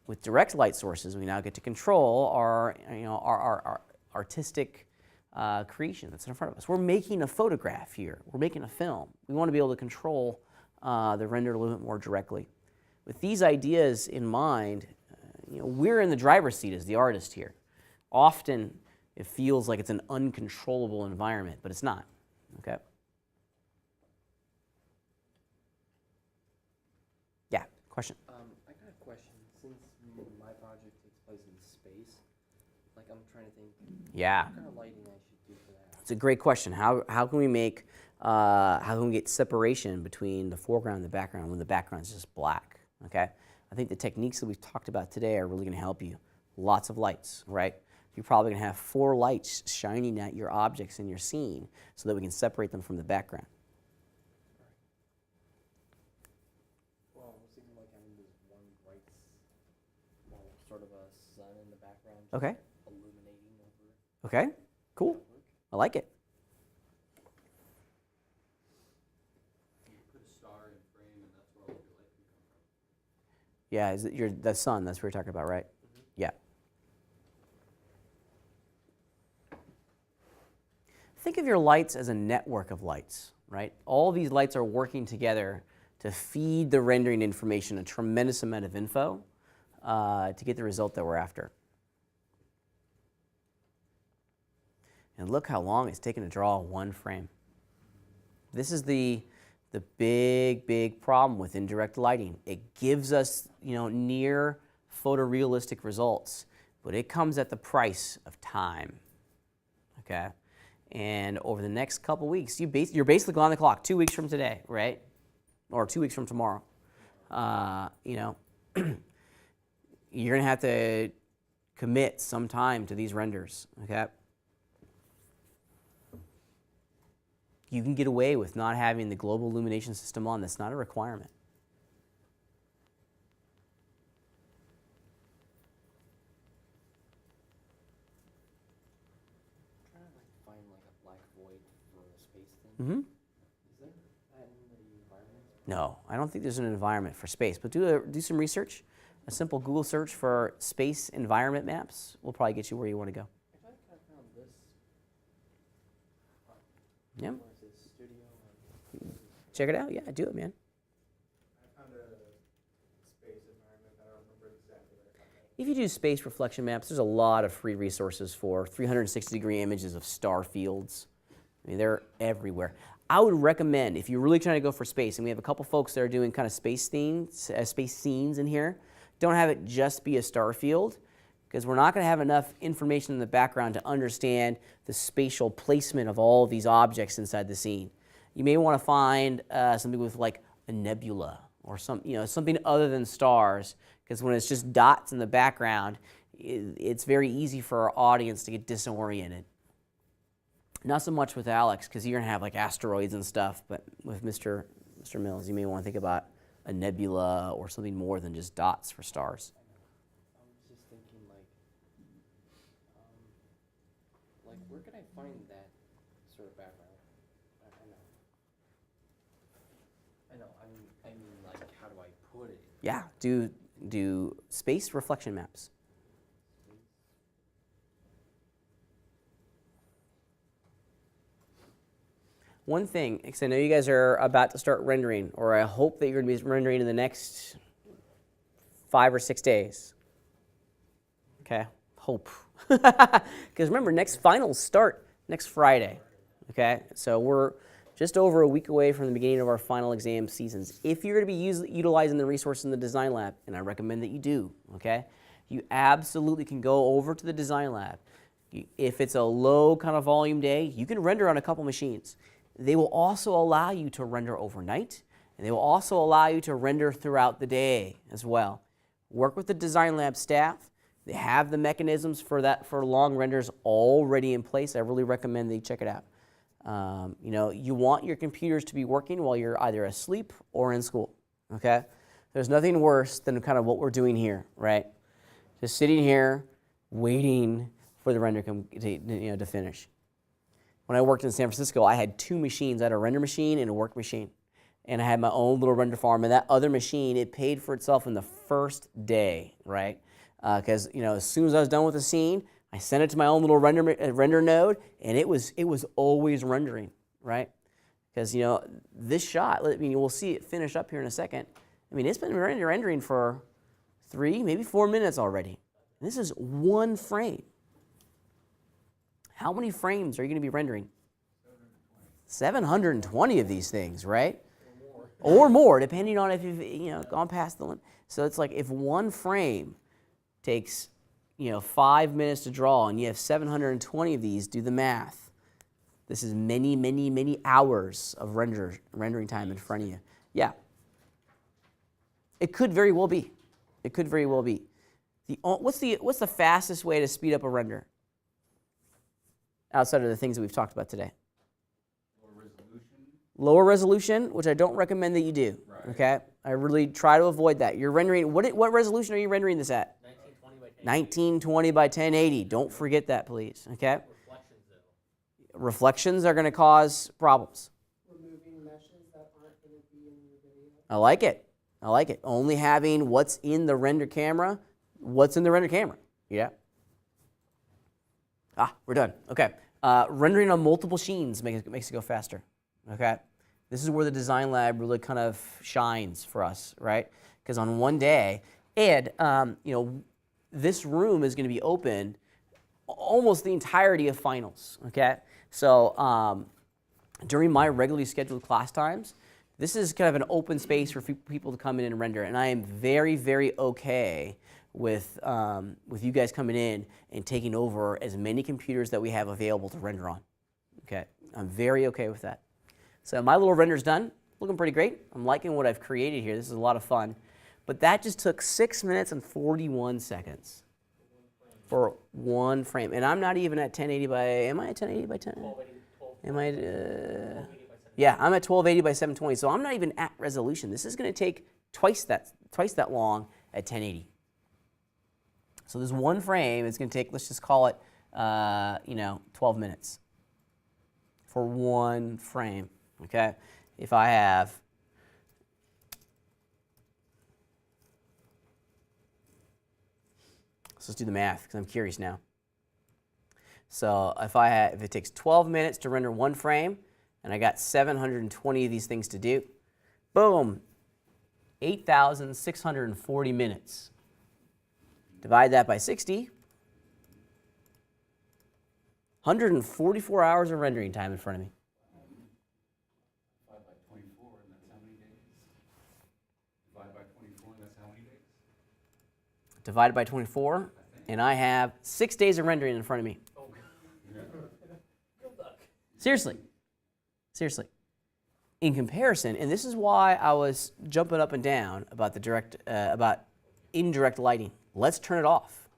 With direct light sources, we now get to control our artistic creation that's in front of us. We're making a photograph here. We're making a film. We want to be able to control the render a little bit more directly. With these ideas in mind, we're in the driver's seat as the artist here. Often, it feels like it's an uncontrollable environment, but it's not. Okay? Yeah, question? I got a question. Since my project takes place in space, like I'm trying to think, Yeah. what kind of lighting I should do for that? It's a great question. How can we make, how can we get separation between the foreground and the background when the background is just black? Okay? I think the techniques that we've talked about today are really going to help you. Lots of lights, right? You're probably going to have 4 lights shining at your objects in your scene so that we can separate them from the background. Well, I was thinking like having this one bright, well, sort of a sun in the background. Just Okay. illuminating over. Okay, cool. I like it. You put a star in frame, and that's where all your light can come from. Yeah, is it the sun, that's what you're talking about, right? Mm-hmm. Yeah. Think of your lights as a network of lights, right? All these lights are working together to feed the rendering information a tremendous amount of info to get the result that we're after. And look how long it's taken to draw one frame. This is the big problem with indirect lighting. It gives us, near photorealistic results, but it comes at the price of time. Okay? And over the next couple weeks, you're basically on the clock 2 weeks from today, right? Or 2 weeks from tomorrow. You're going to have to commit some time to these renders, okay? You can get away with not having the global illumination system on. That's not a requirement. I'm trying to like find like a black void for a space thing. Mm-hmm. Is there that in the environment? No, I don't think there's an environment for space, but do some research. A simple Google search for space environment maps will probably get you where you want to go. Actually, I kind of found this. Yeah. What is this, studio? Check it out. Yeah, do it, man. I found a space environment. I don't remember exactly where I found it. If you do space reflection maps, there's a lot of free resources for 360-degree images of star fields. I mean, they're everywhere. I would recommend, if you're really trying to go for space, and we have a couple folks that are doing kind of space scenes in here, don't have it just be a star field, because we're not going to have enough information in the background to understand the spatial placement of all of these objects inside the scene. You may want to find something with like a nebula or something other than stars, because when it's just dots in the background, it's very easy for our audience to get disoriented. Not so much with Alex, because you're going to have like asteroids and stuff, but with Mr. Mills, you may want to think about a nebula or something more than just dots for stars. I was just thinking like where can I find that sort of background? I know. I mean, like, how do I put it? Yeah, do do space reflection maps. One thing, because I know you guys are about to start rendering, or I hope that you're going to be rendering in the next 5 or 6 days. Okay, hope. Because remember, next finals start next Friday. Okay, so we're just over a week away from the beginning of our final exam seasons. If you're going to be utilizing the resource in the design lab, and I recommend that you do, okay, you absolutely can go over to the design lab. If it's a low kind of volume day, you can render on a couple machines. They will also allow you to render overnight, and they will also allow you to render throughout the day as well. Work with the design lab staff. They have the mechanisms for that, for long renders already in place. I really recommend that you check it out. You know, you want your computers to be working while you're either asleep or in school, okay? There's nothing worse than kind of what we're doing here, right? Just sitting here waiting for the render to finish. When I worked in San Francisco, I had 2 machines. I had a render machine and a work machine. And I had my own little render farm. And that other machine, it paid for itself in the first day, right? Because you know, as soon as I was done with the scene, I sent it to my own little render node, and it was always rendering, right? Because you know, this shot, I mean, we'll see it finish up here in a second. I mean, it's been rendering for 3, maybe 4 minutes already. And this is 1 frame. How many frames are you going to be rendering? 720 of these things, right? Or more, depending on if you've gone past the limit. So it's like if 1 frame takes 5 minutes to draw, and you have 720 of these, do the math. This is many, many, many hours of rendering time in front of you. Yeah. It could very well be. It could very well be. What's the fastest way to speed up a render? Outside of the things that we've talked about today. Lower resolution. Lower resolution, which I don't recommend that you do. Right. Okay, I really try to avoid that. You're rendering, what resolution are you rendering this at? 1920 by 1080. Don't forget that, please. Okay. Reflections, though. Reflections are going to cause problems. Removing meshes that aren't going to be in your video. I like it. I like it. Only having what's in the render camera. What's in the render camera? Yeah. We're done. Okay. Rendering on multiple sheens makes it go faster. Okay. This is where the design lab really kind of shines for us, right? Because on one day, and this room is going to be open almost the entirety of finals. Okay. So during my regularly scheduled class times, this is kind of an open space for people to come in and render, and I am very, very okay with you guys coming in and taking over as many computers that we have available to render on. Okay, I'm very okay with that. So my little render's done, looking pretty great. I'm liking what I've created here. This is a lot of fun. But that just took 6 minutes and 41 seconds for 1 frame. And I'm not even at 1080 by, am I at 1080 by 10? 1280, Am I, yeah, I'm at 1280 by 720. So I'm not even at resolution. This is going to take twice that long at 1080. So there's 1 frame. It's going to take, let's just call it, 12 minutes for 1 frame. Okay, if I have, let's just do the math because I'm curious now. So if it takes 12 minutes to render 1 frame, and I got 720 of these things to do, boom, 8,640 minutes. Divide that by 60, 144 hours of rendering time in front of me. Divide by 24, and that's how many days? Divide by 24, and that's how many days? Divided by 24, and I have 6 days of rendering in front of me. Seriously. Seriously. In comparison, and this is why I was jumping up and down about about indirect lighting. Let's turn it off.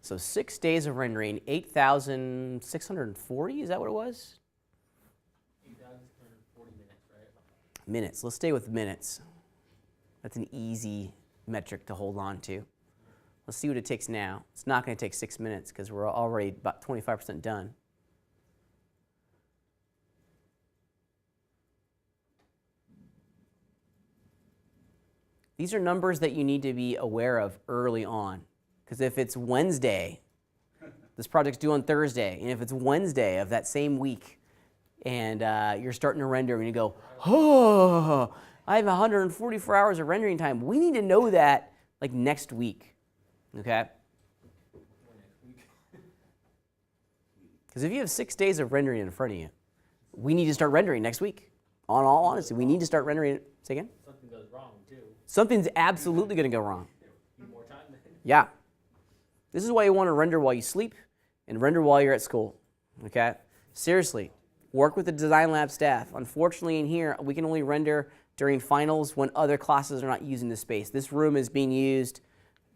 So 6 days of rendering, 8,640, is that what it was? 8,640 minutes, right? Minutes. Let's stay with minutes. That's an easy metric to hold on to. Let's see what it takes now. It's not going to take 6 minutes because we're already about 25% done. These are numbers that you need to be aware of early on. Because if it's Wednesday, this project's due on Thursday, and if it's Wednesday of that same week, and you're starting to render, and you go, oh, I have 144 hours of rendering time. We need to know that like next week, okay? Because if you have 6 days of rendering in front of you, we need to start rendering next week. On all honesty, we need to start rendering. Say again? Something goes wrong too. Something's absolutely going to go wrong. Need more time then. Yeah. This is why you want to render while you sleep and render while you're at school, okay? Seriously, work with the design lab staff. Unfortunately, in here, we can only render during finals when other classes are not using the space. This room is being used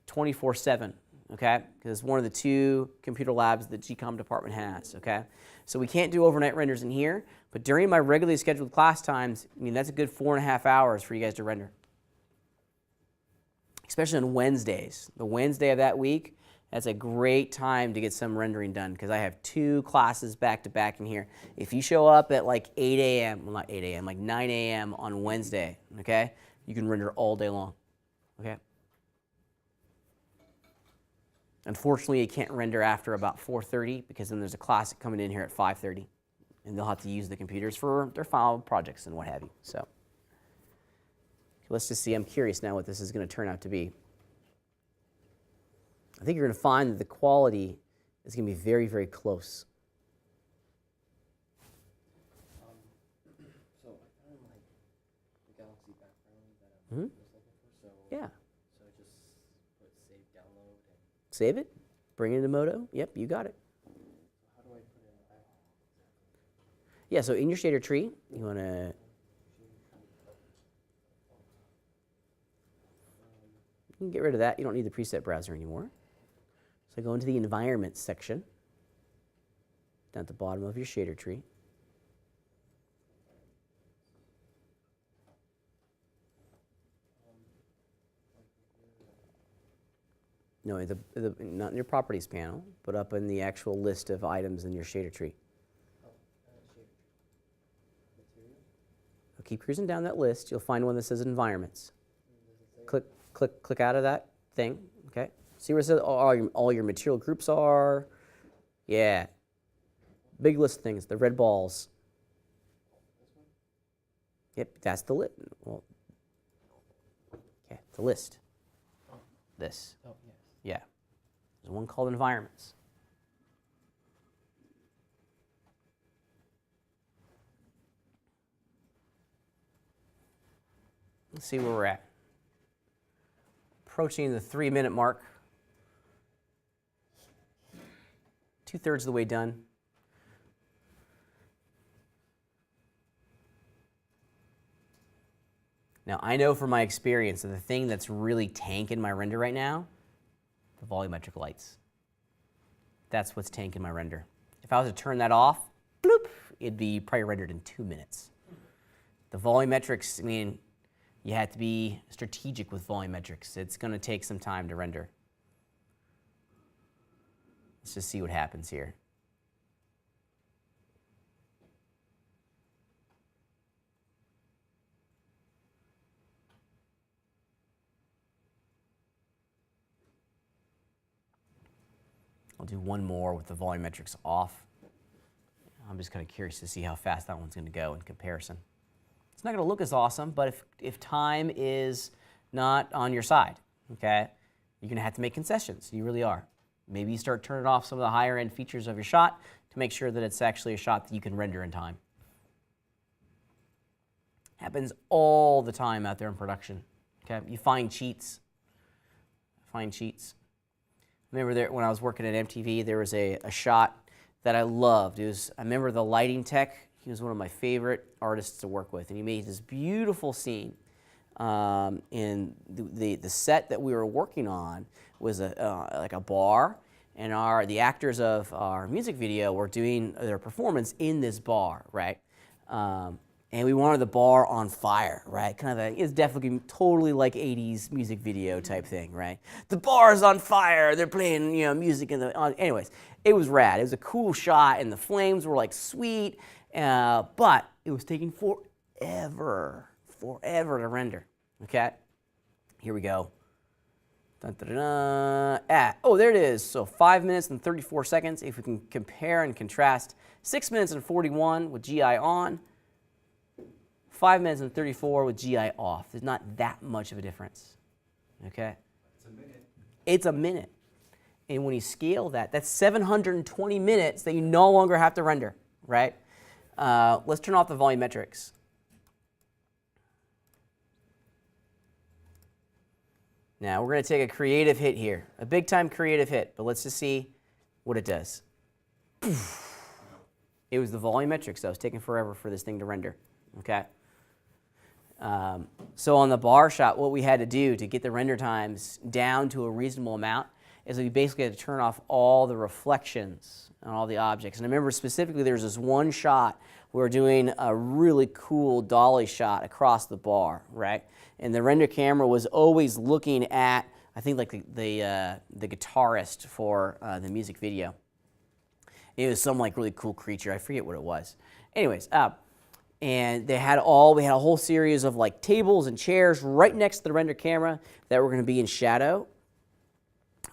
24/7, okay? Because it's one of the 2 computer labs that the GCOM department has, okay? So we can't do overnight renders in here, but during my regularly scheduled class times, I mean, that's a good 4.5 hours for you guys to render. Especially on Wednesdays. The Wednesday of that week, that's a great time to get some rendering done because I have 2 classes back to back in here. If you show up at like 8 a.m., well not 8 a.m., like 9 a.m. on Wednesday, okay, you can render all day long, okay? Unfortunately, you can't render after about 4:30 because then there's a class coming in here at 5:30 and they'll have to use the computers for their final projects and what have you, so. Let's just see, I'm curious now what this is going to turn out to be. I think you're going to find that the quality is going to be very, very close. So I found like the Galaxy background that I was looking for. So Yeah. So just put save, download, and Save it, bring it into Moto. Yep, you got it. how do I put it in the Yeah, so in your shader tree, you want to, you can get rid of that. You don't need the preset browser anymore. So go into the environment section down at the bottom of your shader tree. No, not in your properties panel, but up in the actual list of items in your shader tree. Keep cruising down that list. You'll find one that says environments. Click out of that thing. Okay. See where it says all your material groups are. Yeah. Big list of things. The red balls. Yep, that's the list. Well, okay, the list. This. Oh, yes. Yeah. There's one called environments. Let's see where we're at. Approaching the 3-minute mark. 2/3 of the way done. Now, I know from my experience that the thing that's really tanking my render right now, the volumetric lights. That's what's tanking my render. If I was to turn that off, bloop, it'd be probably rendered in 2 minutes. The volumetrics, I mean, you have to be strategic with volumetrics. It's going to take some time to render. Let's just see what happens here. I'll do one more with the volumetrics off. I'm just kind of curious to see how fast that one's going to go in comparison. It's not going to look as awesome, but if time is not on your side, okay, you're going to have to make concessions. You really are. Maybe you start turning off some of the higher end features of your shot to make sure that it's actually a shot that you can render in time. Happens all the time out there in production. Okay, you find cheats. I remember there, when I was working at MTV, there was a shot that I loved. I remember the lighting tech. He was one of my favorite artists to work with, and he made this beautiful scene. And the set that we were working on was like a bar, and the actors of our music video were doing their performance in this bar, right? and we wanted the bar on fire, right? Kind of it's definitely totally like 80s music video type thing, right? The bar's on fire, they're playing, music in the, anyways, it was rad. It was a cool shot, and the flames were like sweet, but it was taking forever to render, okay? Here we go. Dun, dun, dun, dun. Oh, there it is. So 5 minutes and 34 seconds. If we can compare and contrast 6 minutes and 41 with GI on, 5 minutes and 34 with GI off. There's not that much of a difference, okay? It's a minute. It's a minute. And when you scale that, that's 720 minutes that you no longer have to render, right? Let's turn off the volumetrics. Now, we're going to take a creative hit here, a big-time creative hit, but let's just see what it does. It was the volumetrics that was taking forever for this thing to render, okay? So on the bar shot, what we had to do to get the render times down to a reasonable amount is we basically had to turn off all the reflections on all the objects. And I remember specifically there was this one shot we were doing a really cool dolly shot across the bar, right? And the render camera was always looking at, I think, like the guitarist for the music video. It was some like really cool creature. I forget what it was. Anyways, and we had a whole series of like tables and chairs right next to the render camera that were going to be in shadow.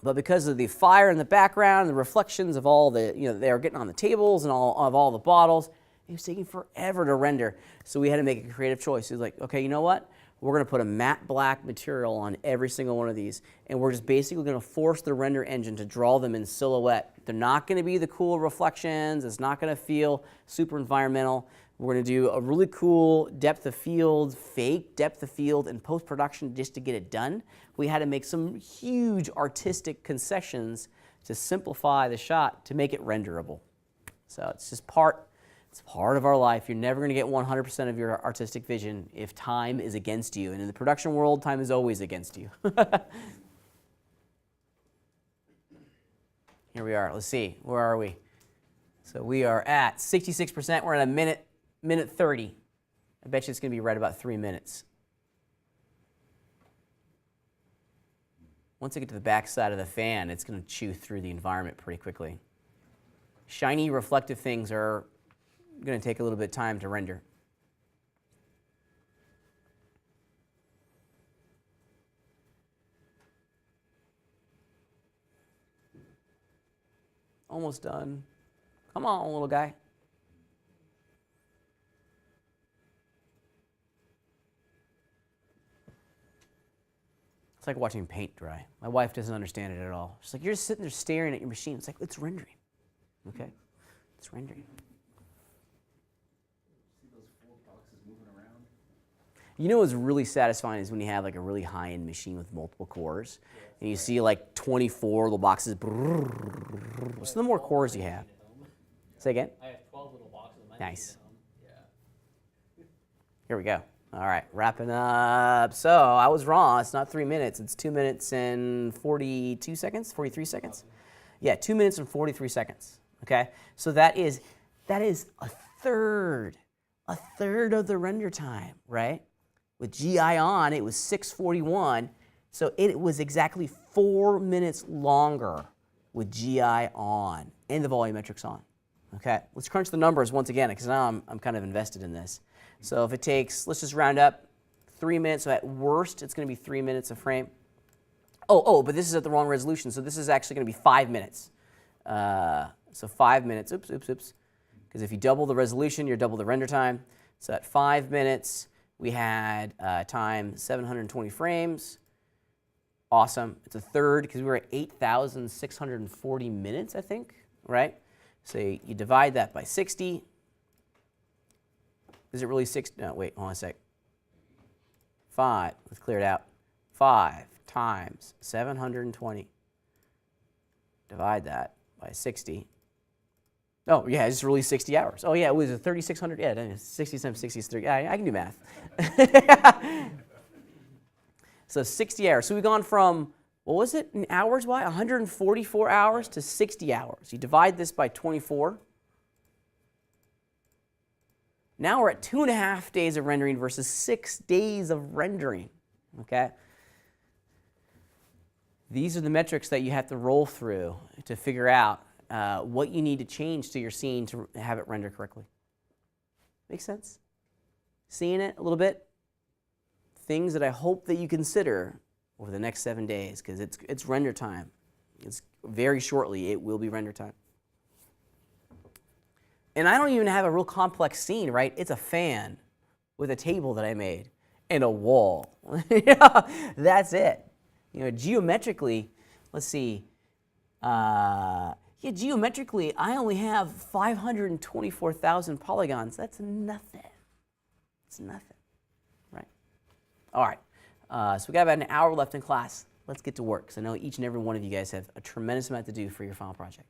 But because of the fire in the background and the reflections of all the, they were getting on the tables and all the bottles, it was taking forever to render. So we had to make a creative choice. It was like, okay, you know what? We're going to put a matte black material on every single one of these, and we're just basically going to force the render engine to draw them in silhouette. They're not going to be the cool reflections. It's not going to feel super environmental. We're going to do a really cool depth of field, fake depth of field in post-production just to get it done. We had to make some huge artistic concessions to simplify the shot to make it renderable. So it's just part of our life. You're never going to get 100% of your artistic vision if time is against you. And in the production world, time is always against you. Here we are. Let's see. Where are we? So we are at 66%. We're at a minute 30. I bet you it's going to be right about 3 minutes. Once I get to the back side of the fan, it's going to chew through the environment pretty quickly. Shiny, reflective things are going to take a little bit of time to render. Almost done. Come on, little guy. It's like watching paint dry. My wife doesn't understand it at all. She's like, you're just sitting there staring at your machine. It's like, it's rendering. Okay? It's rendering. See those 4 boxes moving around? You know what's really satisfying is when you have like a really high-end machine with multiple cores, and you see like 24 little boxes. So the more cores you have. Say again? I have 12 little boxes. Nice. Yeah. Here we go. All right, wrapping up. So I was wrong. It's not 3 minutes. It's 2 minutes and 42 seconds, 43 seconds. Yeah, 2 minutes and 43 seconds. Okay, so that is a third of the render time, right? With GI on, it was 6:41, so it was exactly 4 minutes longer with GI on and the volumetrics on. Okay, let's crunch the numbers once again because now I'm kind of invested in this. So if it takes, let's just round up, 3 minutes. So at worst, it's going to be 3 minutes a frame. Oh, but this is at the wrong resolution. So this is actually going to be 5 minutes. So 5 minutes. Oops. Because if you double the resolution, you double the render time. So at 5 minutes, we had time 720 frames. Awesome. It's a third because we were at 8,640 minutes, I think, right? So you divide that by 60. Is it really 6? No, wait, hold on a sec. 5, let's clear it out. 5 times 720. Divide that by 60. Oh, yeah, it's really 60 hours. Oh, yeah, it was a 3,600. Yeah, 60 times 60 is 3. I can do math. So 60 hours. So we've gone from, what was it in hours? Why? 144 hours to 60 hours. You divide this by 24. Now we're at 2.5 days of rendering versus 6 days of rendering, okay? These are the metrics that you have to roll through to figure out what you need to change to your scene to have it render correctly. Make sense? Seeing it a little bit? Things that I hope that you consider over the next 7 days, because it's render time. It's very shortly, it will be render time. And I don't even have a real complex scene, right? It's a fan with a table that I made and a wall. Yeah, that's it. You know, geometrically, let's see. Yeah, geometrically, I only have 524,000 polygons. That's nothing. It's nothing, right? All right, so we got about an hour left in class. Let's get to work, because I know each and every one of you guys have a tremendous amount to do for your final project.